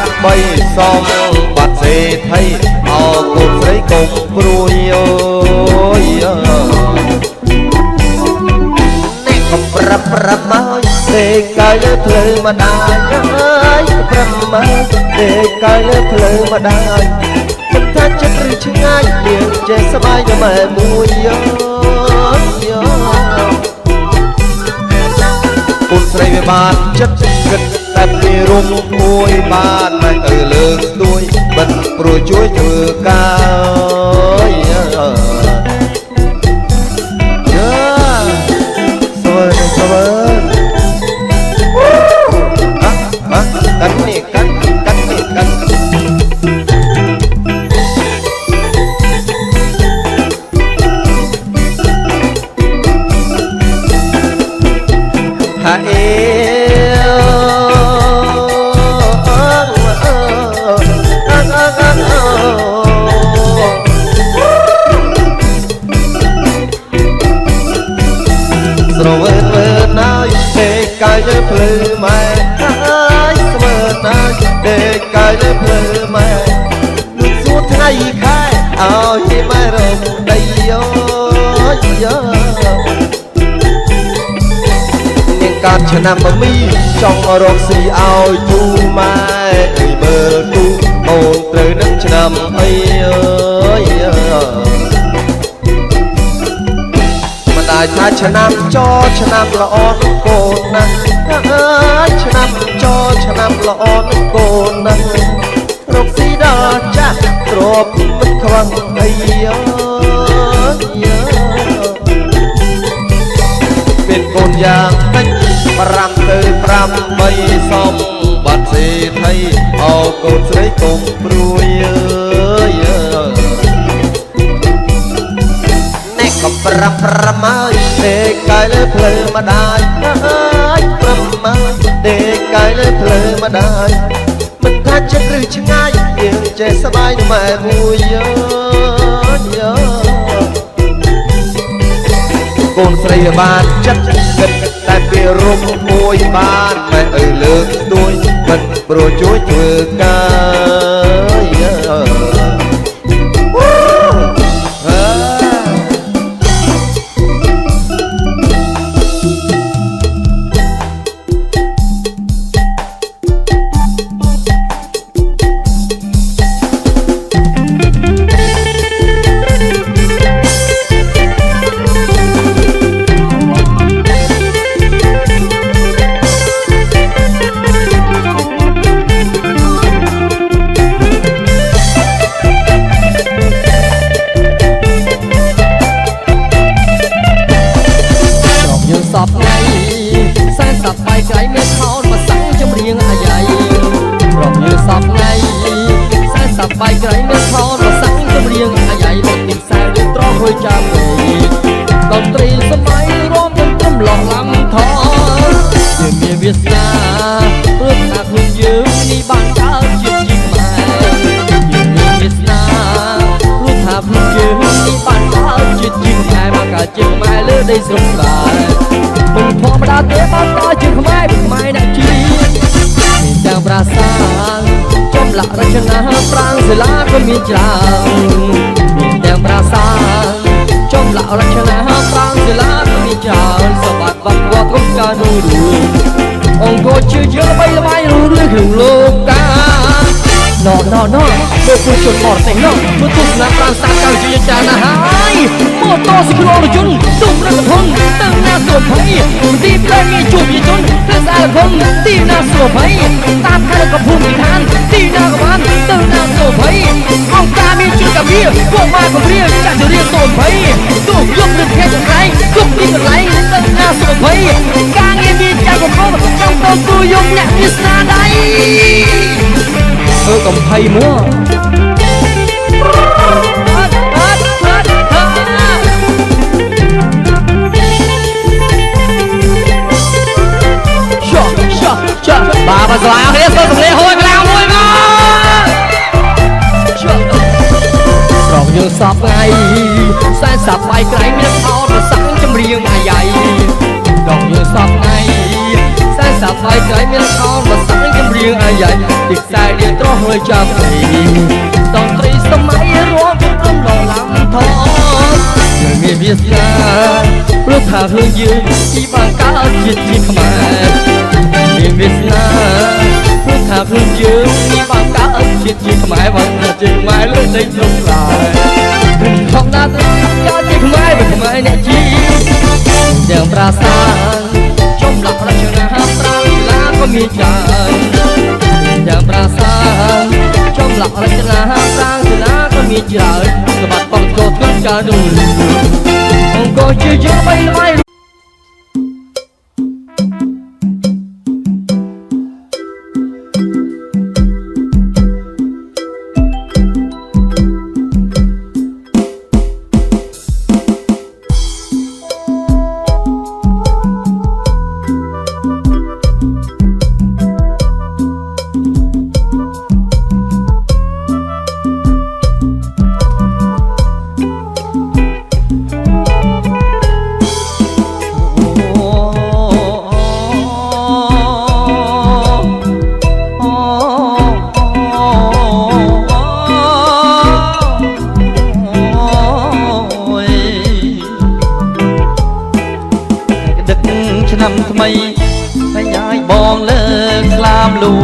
8សមបាត់សេដ្ឋីអោកូនស្រីកុំព្រួយប្រាប់មកទេកាយលើផ្លូវម្ដាយហើយប្រាប់មកទេកាយលើផ្លូវម្ដាយមិនថាចិត្តឬឆ្ងាយយើងចេះស្បាយតែមួយកូនស្រីវាបានចិត្តគិតតែពីរុំមួយបានមិនទៅលើកស្ទួយមិនព្រោះជួយធ្វើការ để cài lên phơi mẹ lúc suốt ngày khai áo hi mai rồng đầy yo yo การชนะมามีจ้องรอกสีเอาทูมาไอ้เบอร์ตูโมงเตยนั้นชนะไอ้มาได้ถ้าชนะจอชนะละอ่อนโกนนะชนะจอชนะละอ่อนโกนนะรอกสีดาจ้าตรบมันควังไอ้เป็นคนอย่างเป็นปรำเตยปรำใบสมบัติเศรษฐีเอาโกนใส่กงปรุยแน่ก็ปรำปรำมาเด็กกายเลยเพลมาได้ปรำมาเด็กกายเลยเพลมาได้มันถ้าจะหรือช่างง่ายยังใจสบายแม่บุยเยอะกូនស្រីបានចិត្តគិតតែពីរុំមួយបានតែឲ្យលើកស្ទួយមិនព្រោះជួយធ្វើការสอบไงแสนสับไปไกลเมื่อเขามาสั่งจำเรียงอาใหญ่รอบยืนสอบไงแสนสับไปไกลเมื่อเขามาสั่งจำเรียงอาใหญ่บอกติดแสงด้วยตรองรวยจำเลยดนตรีสมัยร้องจนต้มหลอกลำทองยังมีเวียสนาเพื่อนหนักหุ่นยืมนี่บ้านเจ้าจิตจิตมายังมีเวียสนาเพื่อนหนักหุ่นยืมนี่บ้านเจ้าจิตจิตมามากะจิตมาเลือดได้สมบัติมึงพอมาดาเตะบ้านก็จึงขมายเป็นไม้หนักจีมีจางปราสาทจมละรัชนาปรางศิลาก็มีจางมีจางปราสาทจมละรัชนาปรางศิลาก็มีจางสะบัดบักวัวทุกการดูดูองค์โกชื่อเยอะไปละไม่รู้เรื่องถึงโลกานอนโดยผู้ชนหมดแต่งนอกเมื่อทุกนักปรางสาการจีจานาหายโมโตสิโครจุนตุ้มรักพงตั้งหน้าสวมไผ่ตีเพลงมีจูบยีจุนเพื่อสารคงตีหน้าสวมไผ่ตาทานกับภูมิทานตีหน้ากับบ้านตั้งหน้าสวมไผ่องค์การมีจุดกับเรียพวกมากับเรียจากจะเรียกสวมไผ่ตุ้มยกนึกแค่จะไรตุ้มตีกับไรตั้งหน้าสวมไผ่การเงินมีใจกับเขาต้องตัวกูยกแหลกมีสนาใดกับไผ่มัวbà dọa thế tôi cũng lê hôi mà lao môi mà rồi như sập ngay sai sập bay cái miếng thao mà sẵn trong riêng ai vậy rồi như sập ngay sai sập bay cái miếng thao mà sẵn trong riêng ai vậy việc sai điện tro hơi chậm thì toàn tri sớm máy rót trong đầu lắm thôi người nghe biết ra lúc thả hương dương chỉ bằng cá chiết chiết mà miền Việt Nam phương tháp hương dương đi bao cá ân chiết chiết mãi vẫn là chiếc mãi lưỡi tinh lung lại không đã từng cho chiếc mãi và mãi nè chi đèo pra sang trong lòng là trường hát pra lá có mi tràn đèo pra sang trong lòng là trường hát pra lá có mi tràn rồi bắt bằng cột cất cả đùi không có chưa chưa bay bay ទូ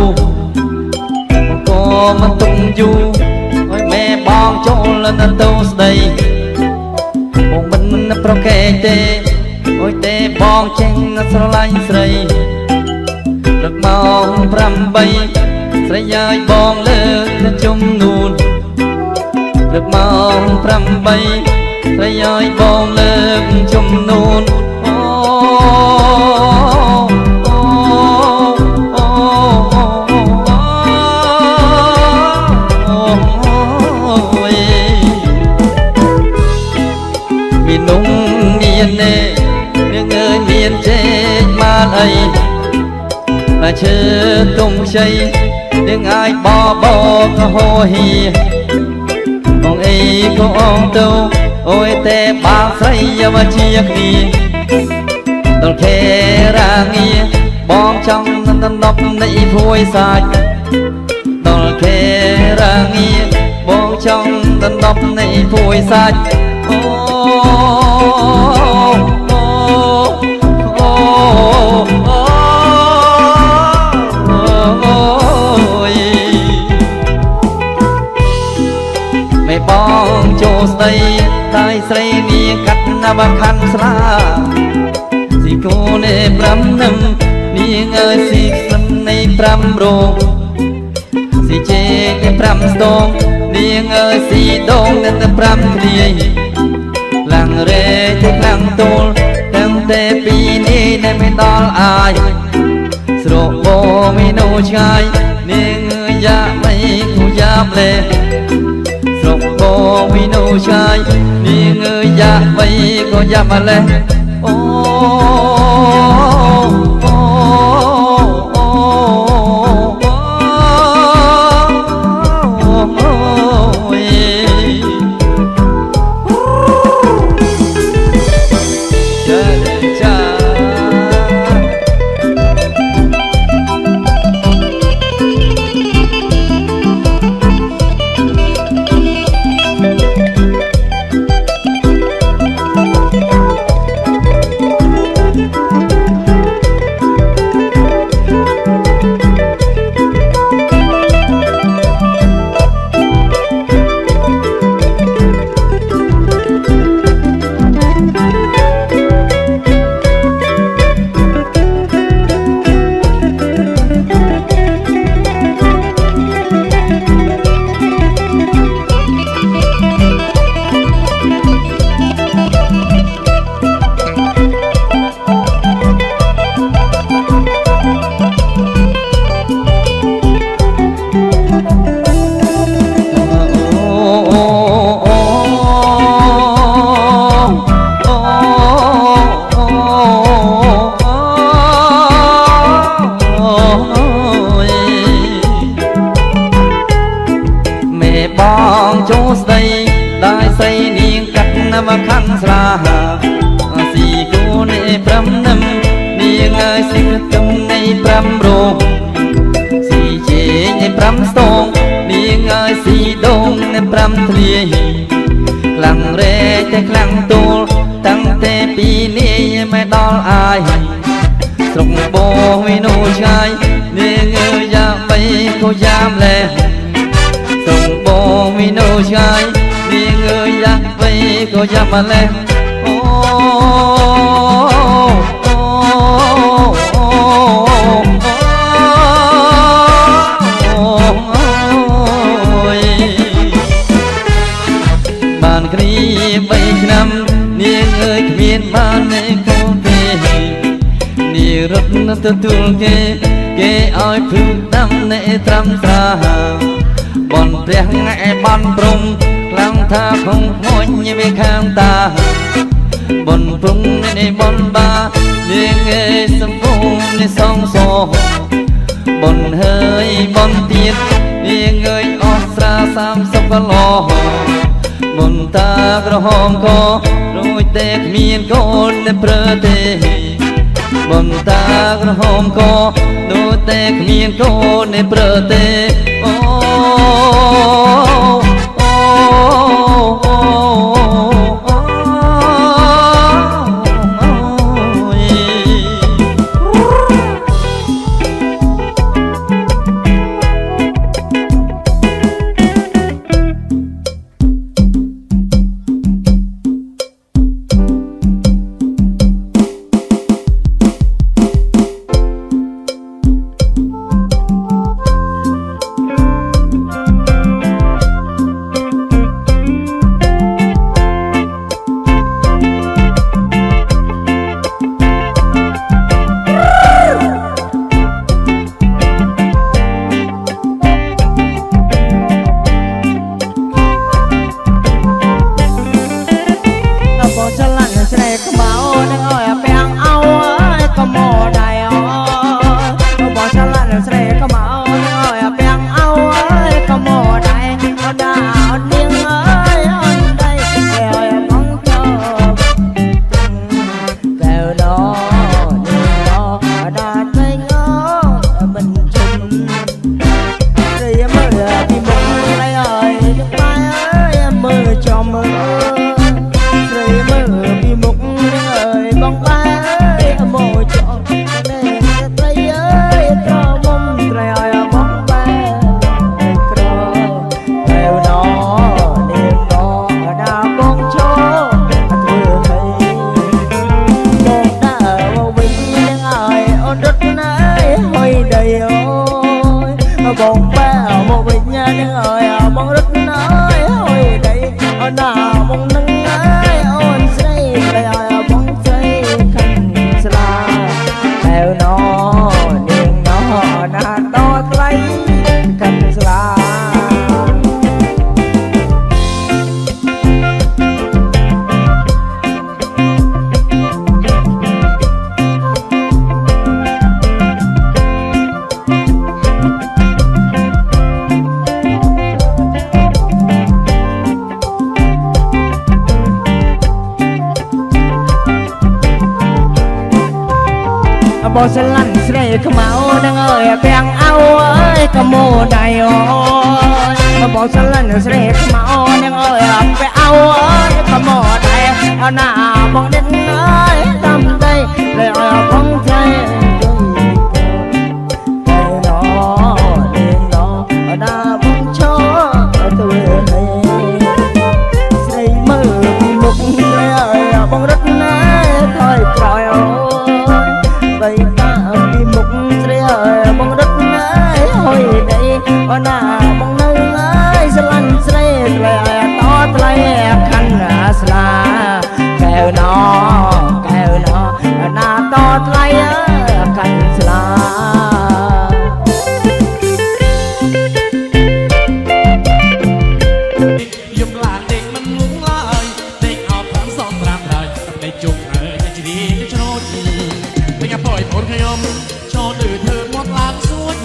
ក៏មិនទុំយូរឲ្យមេបងចូលទៅទូស្ដីបងមិនប្រកែកទេអុយទេបងចេញស្រឡាញ់ស្រីព្រឹកម៉ោង8ស្រីយាយបងលើកទៅជំនួនព្រឹកម៉ោង8ស្រីយាយបងលើកជំនួនមាននំមាននេនឹងអើយមានចេកបានអីតែឈើទុំខ្ចីនឹងអាចបបក៏ហោហៀបងអីក៏អងទៅអូយតែបងស្រីយកមកជាគ្នាដល់ខេរាងាបងចង់ដណ្ដប់នៃភួយសាច់ដល់ខេរាងាបងចង់ដណ្ដប់នៃភួយសាច់អូមេបងចូលស្ដីតែស្រីនាងកាត់ណាបខាន់ស្លាស៊ីគូនេ5នឹមនាងអើយស៊ីក្លិននៃ5រោងស៊ីជេក5ស្ទងនាងអើយស៊ីដងនៅ5គ្រាយខ្លាំងរេទៅខ្លាំងទូលទាំងតែពីនេះនៅមិនដល់អាយស្រោបមីនូឆ្ងាយនាងយ៉ាមិនគូយ៉ាប់លេស្រោបមីនូឆ្ងាយនាងយ៉ាមិនក៏យ៉ាប់លេអូបងចូលស្ដីដែរស្រីនាងកាត់ណាមកខាងស្រាស៊ីគូនេ5នឹមនាងអើយស៊ីទុំនៃ5រោងស៊ីជេនៃ5ស្ទងនាងអើយស៊ីដងនៃ5ធ្លាយខ្លាំងរេតែខ្លាំងទូលតាំងតែពីនេះមិនដល់អាយស្រុកបងវិនូឆ្ងាយនាងអើយយ៉ាបីក៏យ៉ាមលេបងមីនូឆ្ងាយនាងអើយយ៉ាប់បីក៏យ៉ាប់ម្លេះអូបានគ្នា3ឆ្នាំនាងអើយគ្មានបាននៃកូនទេនាងរត់ទទួលគេឲ្យភឺដាំនៃត្រាំស្រាបនព្រះឯបនព្រំខ្លាំងថាខំខ្មោចវាខាងតាបនព្រំនេះបនបានាងឯសម្ពុំនេះសងសបនហើយបនទៀតនាងអើយអស់ស្រា30កន្លោបនតាក្រហមក៏រួចតែគ្មានកូននៅប្រើទេបនតាក្រហមក៏ដូចតែគ្មានកូននៅប្រើទេអូ một ba một vị nhà nâng ơi bông rất nói ôi đây nào bông nâng ơi ôn say lại bông say khăn xa theo nó niềm nó đã to lấy khăn xa bò xe lăn xe khăm áo đang ơi bèn áo ơi cà mô đầy ơi bò xe lăn xe khăm áo đang ơi bèn áo ơi cà mô đầy nà bông đinh ơi tâm đây lời bông chơi nó đêm nó đã bông cho tôi xây mơ một lời bông đất thôi trời ơi ta đi một sợi bông đất ấy hồi đây na bông nơi ấy sẽ lăn sợi lại to lại khăn xa kêu nó na to lại khăn xaยมหลานเด็กมันหลงไหลเด็กเอาพร้อมสอนตามได้ในจุกจะดีจะโชดเป็นการปล่อยผลขยมโชว์ดื้อเธอมอดล้างสวด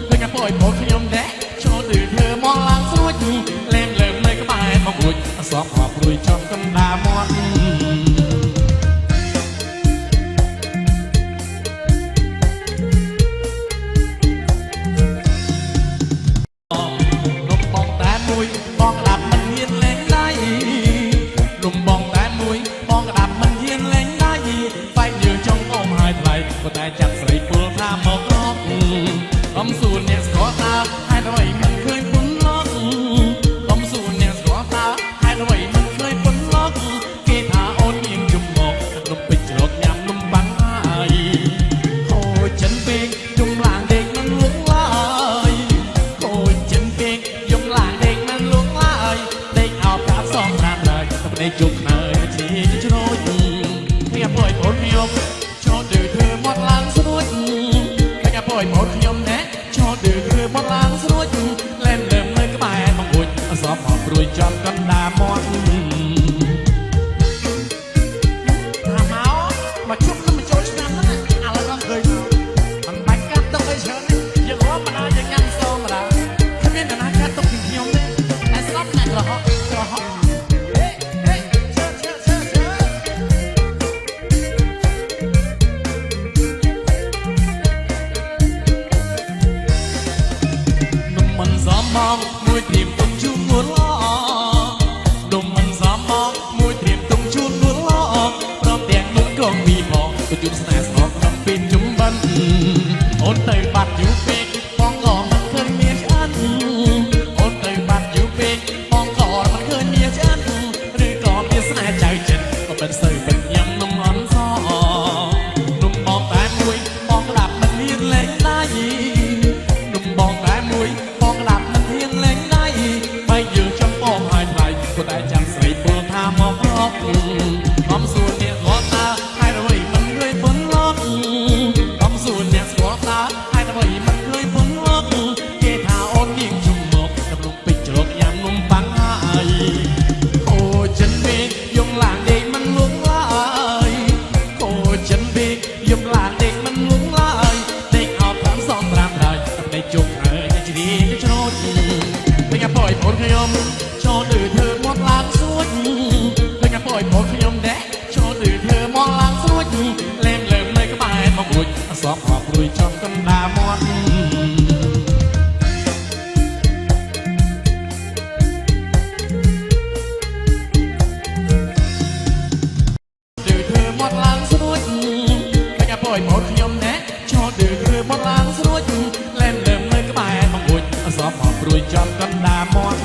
เป็นการปล่อยผลขยมแดะโชว์ดื้อเธอมอดล้างสวดเล่มเลิมเลยก็ไปมาบุยสอบหอบรุยจอมกันดามอดแต่จับใส่ปูท่าหมอกรอบอมสูนเนี่ยสกอตาให้เราไว้มันเคยปุ้นล็อกอมสูนเนี่ยสกอตาให้เราไว้มันเคยปุ้นล็อกเกถาโอนยิงจุ่มหมอกลมไปจลกยำลมบังไอโอ้ฉันเป็นจุ่มหลางเด็กมันลุกลายโอ้ฉันเป็นจุ่มหลางเด็กมันลุกลายเด็กเอาพระสองรามเลยทำในจุกเนยที่จะโชยเพียบปล่อยผลยมโชว์ดื้อเธอหมดล้างสนุดไม่กล้าปล่อยหมดขยมแนะโชว์ดื้อเธอหมดล้างสนุดเล่นเดิมเลยก็ไปบังบุญสอบหอบรุยจอมกันดามอนทำเอามาชุบแล้วมาโจชนะนั่นแหละอะไรก็เคยมันไปกัดต้องไปเชิญอย่าล้อมาได้ยังงั้นซ้อมมาได้ถ้าเป็นแต่หน้าแค่ต้องกินขยมเลยแต่ซ้อมแน่กระหอบมองมวยเตรียมตุ้งชูนหัวล้อดมมันสามมองมวยเตรียมตุ้งชูนหัวล้อพร้อมแต่งนุ่งกองมีพอตัวจุดสแนสออกทำเป็นจุ่มบันโอนเตยบัดอยู่เป็กฟองก่อมันเคยเมียฉันโอนเตยบัดอยู่เป็กฟองก่อมันเคยเมียฉันหรือก่อเมียสแนใจเจ็ดก็เป็นเสือเป็นยำนมอ่อนซ้อนุ่มมองแต่มวยมองกระดับมันเลียนเล่นได้นุ่มมองแต่มวยมองกระดับไปยืนจำปองหายไปก็ได้จำใส่ปูท่ามองรอบอมสูนเนี่ยสกอตาให้เราไว้มันเคยฝนล็อกอมสูนเนี่ยสกอตาให้เราไว้มันเคยฝนล็อกเกถาโอนยิงจุ่มหมกกับลุงปิดจลกยามนุ่มปังไอโอ้ฉันเบกยมหลางเด็กมันลุกลายโอ้ฉันเบกยมหลางเด็กมันลุกลายเด็กเอาพร้อมสองตรามได้กับในจุกจะดีจะโชดเป็นการปล่อยผลขยมโชว์ดื้อเธอมอดล้างสวดเป็นการปล่อยผลขยมแดะโชว์ดื้อเธอมอดล้างสวดเล่มเลิมเลยก็ไปมาบุญสอบหอบรุยจอมกันดามอนดื้อเธอมอดล้างสวดเป็นการปล่อยผลขยมแดะโชว์ดื้อเธอมอดล้างสวดเล่มเลิมเลยก็ไปมาบุญสอบหอบรุยจอมกันดามอน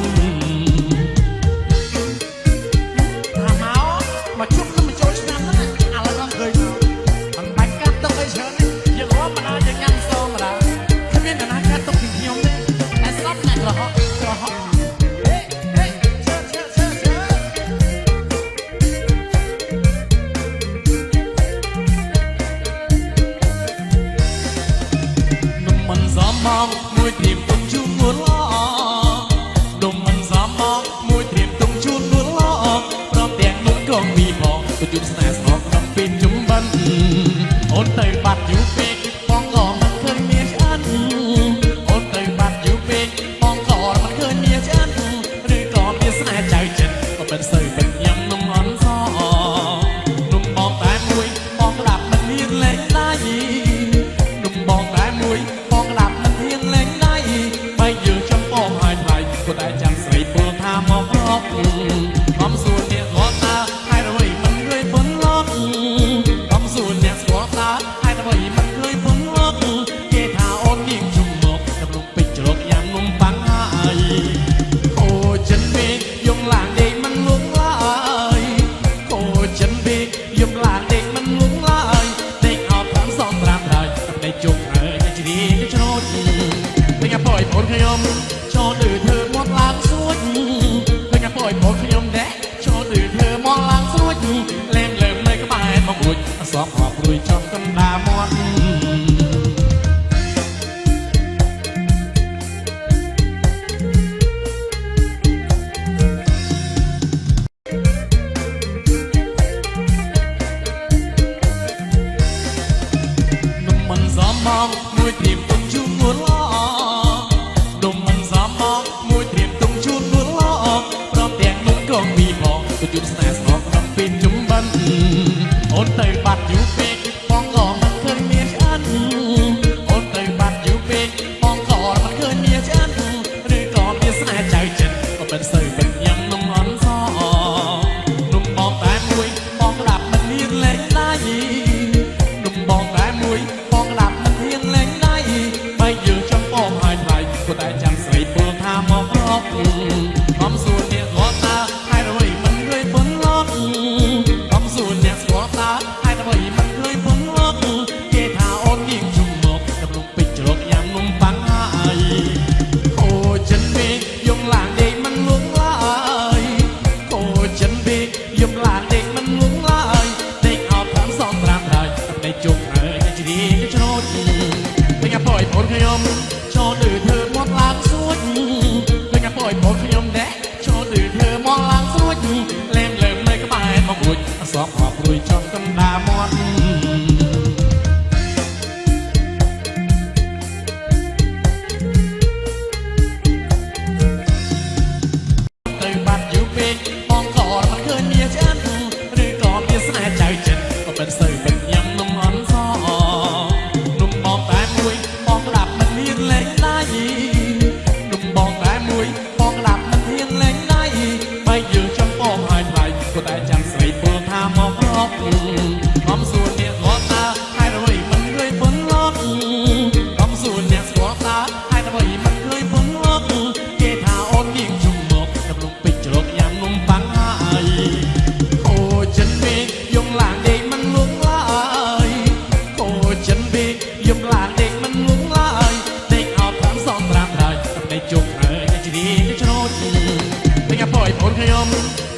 ทำเอามาชุบแล้วมาโจชนะนั่นแหละ ជូនស្នេហ៍ស្នងក្នុងពេលជុំបិណ្ឌអូនទៅបាត់យូរពេកបងក៏មិនឃើញមានឆ្អិនអូនទៅបាត់យូរពេកបងក៏មិនឃើញមានឆ្អិនឬក៏មានស្នេហ៍ចៅចិនក៏មិនសូវមិនញ៉ាំនំអន់សនំបងតែមួយបងក្តាប់មិនមានលេងដៃនំបងតែមួយបងក្តាប់មិនមានលេងដៃបើយើងចាំបងហើយថ្លៃក៏តែចាំស្រីពលថាមករកបំសួរអ្នកគាត់ថាហើយអ្វីមិនឃើញប៉ុនលោកបំសួរអ្នកស្គាល់ថាហើយអ្វីមិនឃើញប៉ុនលោកគេថាអូននាងជុំមកដំណុំពេជ្រជ្រកយ៉ាងនំប៉័ងហើយអូចិនពេកយំឡាងដេកមិនលងឡើយអូចិនពេកយំឡាងដេកមិនលងឡើយដេកអោបតាមសំប្រាំហើយតែជុំហើយតែជ្រីទៅច្រូតវិញអាប៉យបងខ្ញុំចូលទៅធ្វើមកឡើងសួចវិញអាប៉យបងខ្ញុំដែរចូលទៅធ្វើមកឡើងសួចលែងលើមនៅក្បែរមករួចអសងអបរួយចំកណ្ដាលមាត់មិនសមមកមួយព្រៀមទុំជូននួនល្អដុំមិនសមមកមួយព្រៀមទុំជូននួនល្អព្រមទាំងនំកងវីផងទៅជូនស្នេហ៍ស្នងក្នុងពេលជុំបិណ្ឌអូនទៅបាត់យូរពេកបងក៏មិនឃើញមានឆ្អិនអូនទៅបាត់យូរពេកបងក៏មិនឃើញមានឆ្អិនឬក៏មានស្នេហ៍ចៅចិនក៏មិនសូវមិនញ៉ាំនំអន់សនំបងតែមួយបងក្តាប់មិនមានលេងដៃនំបងតែមួយបងក្តាប់មិនមានលេងដៃបើយើងចាំបងហើយថ្លៃក៏តែចាំស្រីពលថាមករកបំសួរអ្នកគាត់ថាហើយអ្វីមិនឃើញប៉ុនលោកបំសួរអ្នកស្គាល់ថាហើយអ្វីមិនឃើញប៉ុនលោកគេថាអូននាងជុំមកដំណុំពេជ្រជ្រកយ៉ាងនំប៉័ងហើយអូចិនពេកយំឡាងដេកមិនលងឡើយអូចិនពេកយំឡាងដេកមិនលងឡើយដេកអោបតាមសំប្រាំហើយតែជុំហើយតែជ្រីទៅច្រូតវិញអាប៉យបងខ្ញុំចូលទៅធ្វើមកឡើងសួចវិញអាប៉យបងខ្ញុំដែរចូលទៅធ្វើមកឡើងសួចលែងលើមនៅក្បែរមករួចអសងអបរួយចំកណ្ដាលមាត់ទៅបាត់យូរពេកបងក៏មិនឃើញមានឆ្អិនឬក៏មានស្នេហ៍ចៅចិនក៏មិនសូវមិនញ៉ាំនំអន់សនំបងតែមួយបងក្តាប់មិនមានលេងដៃនំបងតែមួយបងក្តាប់មិនមានលេងដៃបើយើងចាំបងហើយថ្លៃក៏តែចាំស្រីពលថាមករកបំសួរអ្នកគាត់ថាហើយអ្វីមិនឃើញប៉ុនលោកបំសួរអ្នកស្គាល់ថាហើយអ្វីមិនឃើញប៉ុនលោកគេថាអូននាងជុំមកដំណុំពេជ្រជ្រកយ៉ាងនំប៉័ងហើយអូចិនពេកយំឡាងដេកមិនលងឡើយអូចិនពេកយំឡាងដេកមិនលងឡើយដេកអោបតាមសំប្រាំហើយតែជុំហើយតែជ្រីទៅច្រូតវិញអាប៉យបងខ្ញុំ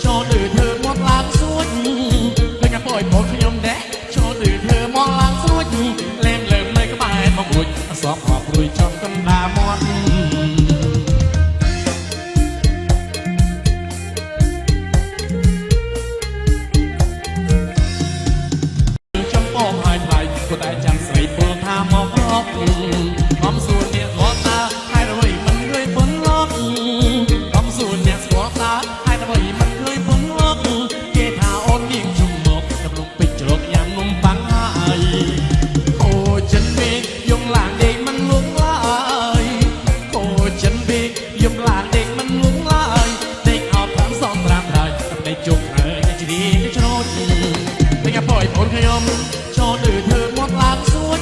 ចូលទៅធ្វើមកឡើងសួចវិញអាប៉យបងខ្ញុំដែរចូលទៅធ្វើមកឡើងសួចលែងលើមនៅក្បែរមករួចអសងអបរួយចំកណ្ដាលមាត់ចាំបងហើយថ្លៃក៏តែចាំស្រីពលថាមករកបំសួរអ្នកគាត់ថាហើយអ្វីមិនឃើញប៉ុនលោកបំសួរអ្នកស្គាល់ថាហើយអ្វីមិនឃើញប៉ុនលោកគេថាអូននាងជុំមកដំណុំពេជ្រជ្រកយ៉ាងនំប៉័ងហើយអូចិនពេកយំឡាងដេកមិនលងឡើយអូចិនពេកយំឡាងដេកមិនលងឡើយដេកអោបតាមសំប្រាំហើយតែជុំហើយតែជ្រីទៅច្រូតវិញអាប៉យបងខ្ញុំចូលទៅធ្វើមកឡើងសួច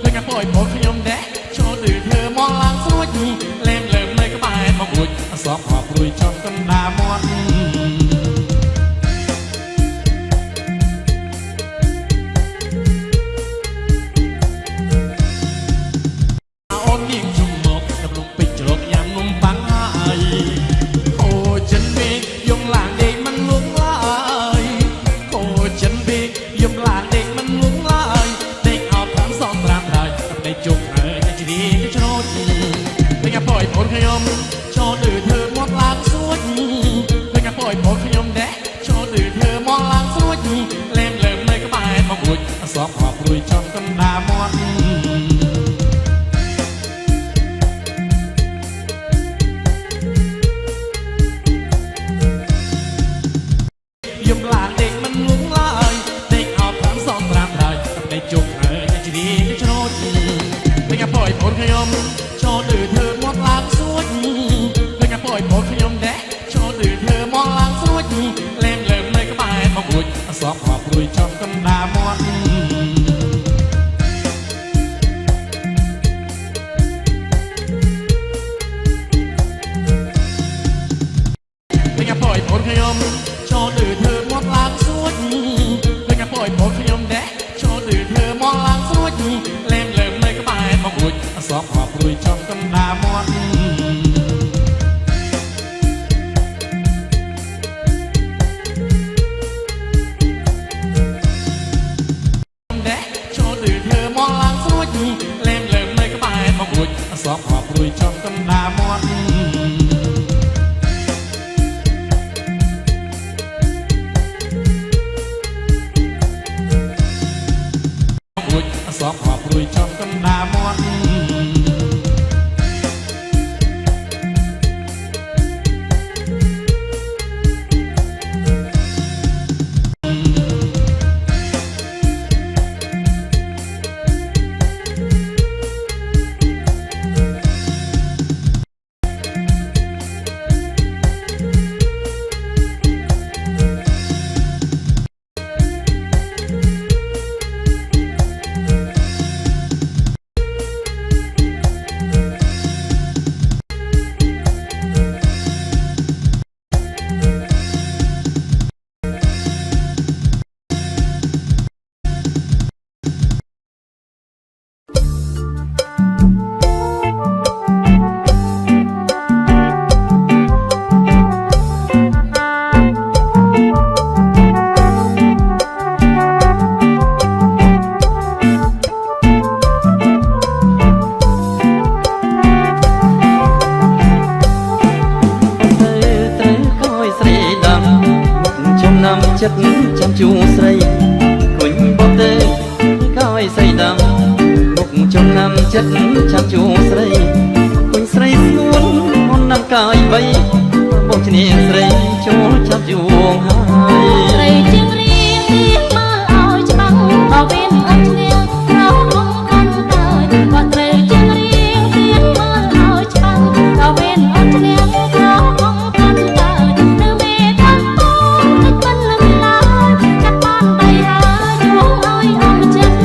វិញអាប៉យបងខ្ញុំដែរចូលទៅធ្វើមកឡើងសួចលែងលើមនៅក្បែរមករួចអសងអបរួយចំកណ្ដាលមាត់អូននាងជុំមកដំណុំពេជ្រជ្រកយ៉ាងនំប៉័ងហើយអូចិនពេកយំឡាងដេកមិនលងឡើយអូចិនពេកយំឡាងដេកមិនលងឡើយដេកអោបតាមសំប្រាំហើយតែជុំហើយតែជ្រីទៅច្រូតវិញអាប៉យបងខ្ញុំចូលទៅធ្វើមកឡើងសួចវិញអាប៉យបងខ្ញុំដែរចូលទៅធ្វើមកឡើងសួច មាត់ចូលទៅធ្វើមកឡើងស្រួចលែងលើនៅក្បែរមករួចសពហប់រួយចំកណ្ដាលមាត់រួចសពហប់រួយចំកណ្ដាលមាត់ចិត្តចាំជួស្រីគុញបបទេកោយស្រីដាំមុខចំណាំចិត្តចាំជួស្រីគុញស្រីស្ងួនមុនណាំកោយវៃបងឈ្នាងស្រីចូលចាំជួងហើយស្រីជាងរៀងទៀងមើលឲ្យច្បាស់ដល់វេនអត់ឈ្នះក្រោមកាន់តើក៏ត្រូវជាងរៀងទៀងមើលឲ្យច្បាស់ដល់វេនអត់ឈ្នះក្រោមកាន់តើនៅមេតាំងពងមិនលំឡាយចាប់បានដៃហើយជួងឲ្យអស់ចិត្ត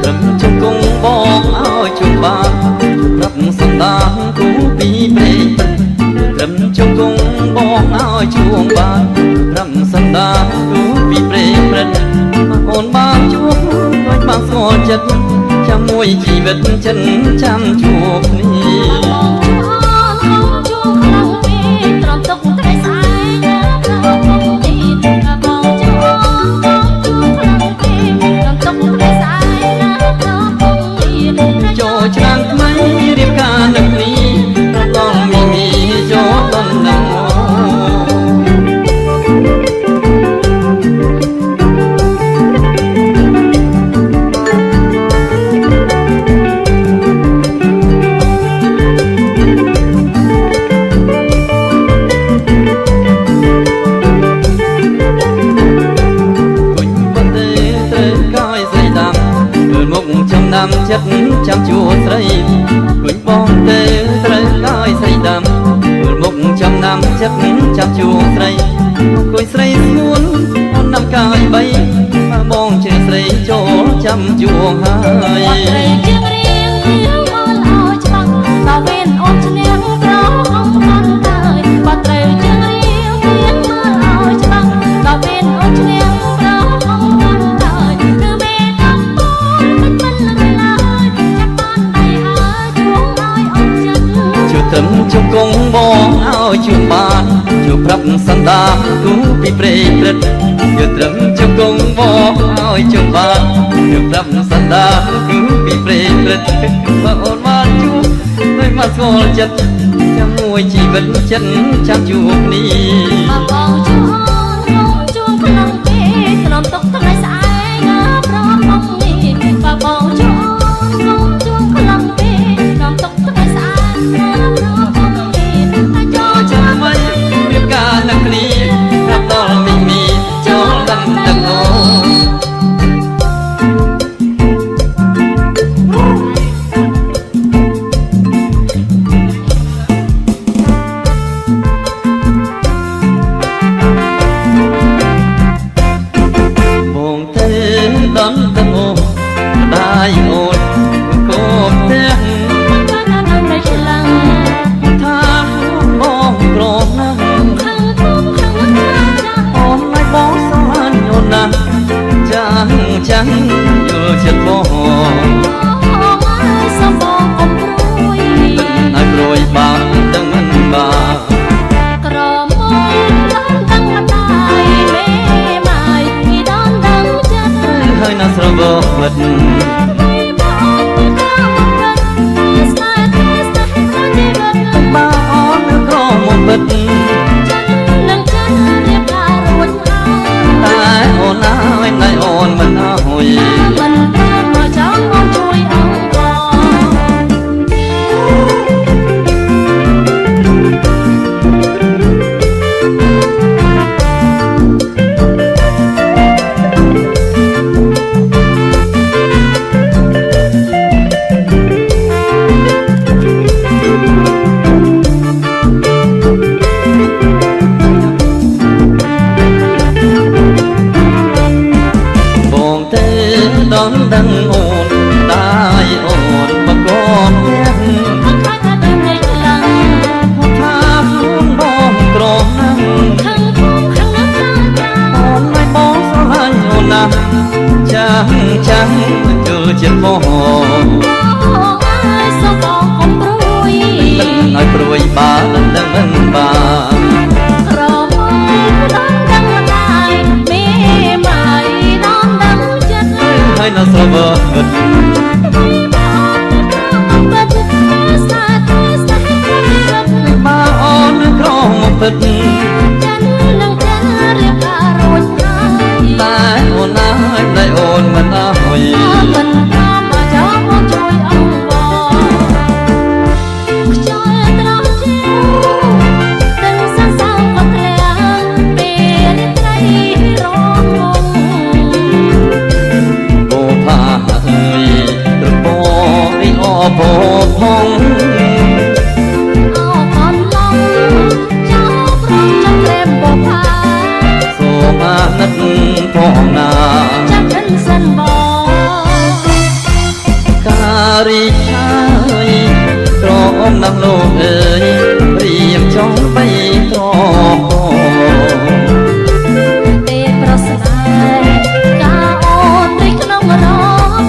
ត្រឹមជង្គង់បងឲ្យជួងបានប្រាប់សន្តានគូពីព្រៃត្រឹមជង្គង់បងឲ្យជួងបានប្រាប់សន្តានគូពីព្រៃព្រឹកមកអូនបានជួបដូចបានស្គាល់ចិត្តចាំមួយជីវិតចិនចាំជួបគ្នាជួងខ្លាំងពេកត្រង់ទុកថ្ងៃស្អែកណាបងទីបងជួងខ្លាំងពេកត្រង់ទុកថ្ងៃស្អែកណាបងទីចូលឆ្នាំថ្មីរៀបការនឹកនេះដល់មីចូលដំណឹងចាំចិត្តចាំជួស្រីគុញបងទេត្រូវឲ្យស្រីដាំមើលមុខចំណាំចិត្តចាំជួស្រីគុញស្រីស្ងួនអូនណាំកាយបីបងជិះស្រីចូលចាំជួហើយស្រីជាងរៀងទៀងមើលឲ្យច្បាស់ដល់វេនអូនឈ្នះក្រោមកាន់តើក៏ត្រូវជាងរៀងទៀងមើលឲ្យច្បាស់ដល់វេនអូនឈ្នះក្រោមកាន់តើគឺមេតាំងពងមិនលំឡាយចាប់បានដៃហើយជួងឲ្យអស់ចិត្តជួត្រឹមជង្គង់បងឲ្យជួងបានជួប្រាប់សន្តានគូពីព្រៃព្រឹកជួត្រឹមជង្គង់បងឲ្យជួងបានជួប្រាប់សន្តានគូពីព្រៃព្រឹកបើអូនបានជួបដោយមកស្គាល់ចិត្តចាំមួយជីវិតចិនចាំជួបគ្នាបងជួងខ្លាំងពេកត្រង់ទុកថ្ងៃស្អែកណាប្របងនេះបងជួងខ្លាំងពេកត្រង់ទុកថ្ងៃស្អែកណាប្របងនេះចូលចាំមិនរៀបការនឹកគ្នារាប់ដល់មីចូលដំណឹងអូប ឲ្យព្រួយបានដឹងមិនបាន ក្រមុំដងដឹងម្ដាយមេម៉ាយដងដឹងចិត្ត ហើយនៅស្រវើងឹត ពីបងមកបិទសាទស្នេហ៍រត់ បើអូនក្រមកពិត ចិននឹងចិនរៀបការរួចហើយ តែអូនណាយតែអូនមិនអើយ មិនព្រមមកចូលមកជួយអង្វរខ្យល់ត្រង់ជាទាំងសន្សើរក៏ធ្លាក់ពេលត្រីរងង โอภาเอ่ยตระโปไออโพพง អោកនឡងចូលប្រងចាំក្រែមបផា សូមានិតផងណា ចាំកិនសិនបង ការីឆាយក្រអមណាស់លោកអើយរៀមចង់បីក្រក ទេប្រស្នេហ៍កាអូនទីក្នុងរម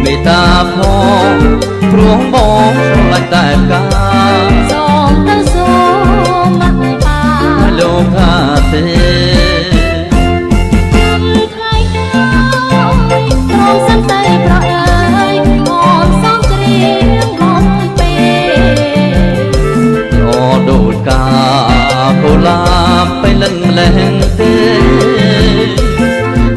មេត្តាផងព្រោះបងស្រឡាញ់តែកា សូមទៅសូមមកបា លោកខាទេ ថ្ងៃក្រោយត្រង់សិនទៅប្រអើយអូនសំច្រៀងលំពេ រដូចកាកូឡាបไปលិនម្លែងទេ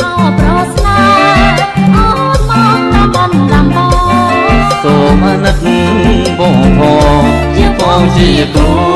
អោប្រស្នេហ៍អូនមកតាមបំដំបង សូមអាណិតបងផង ជា បងជាគូ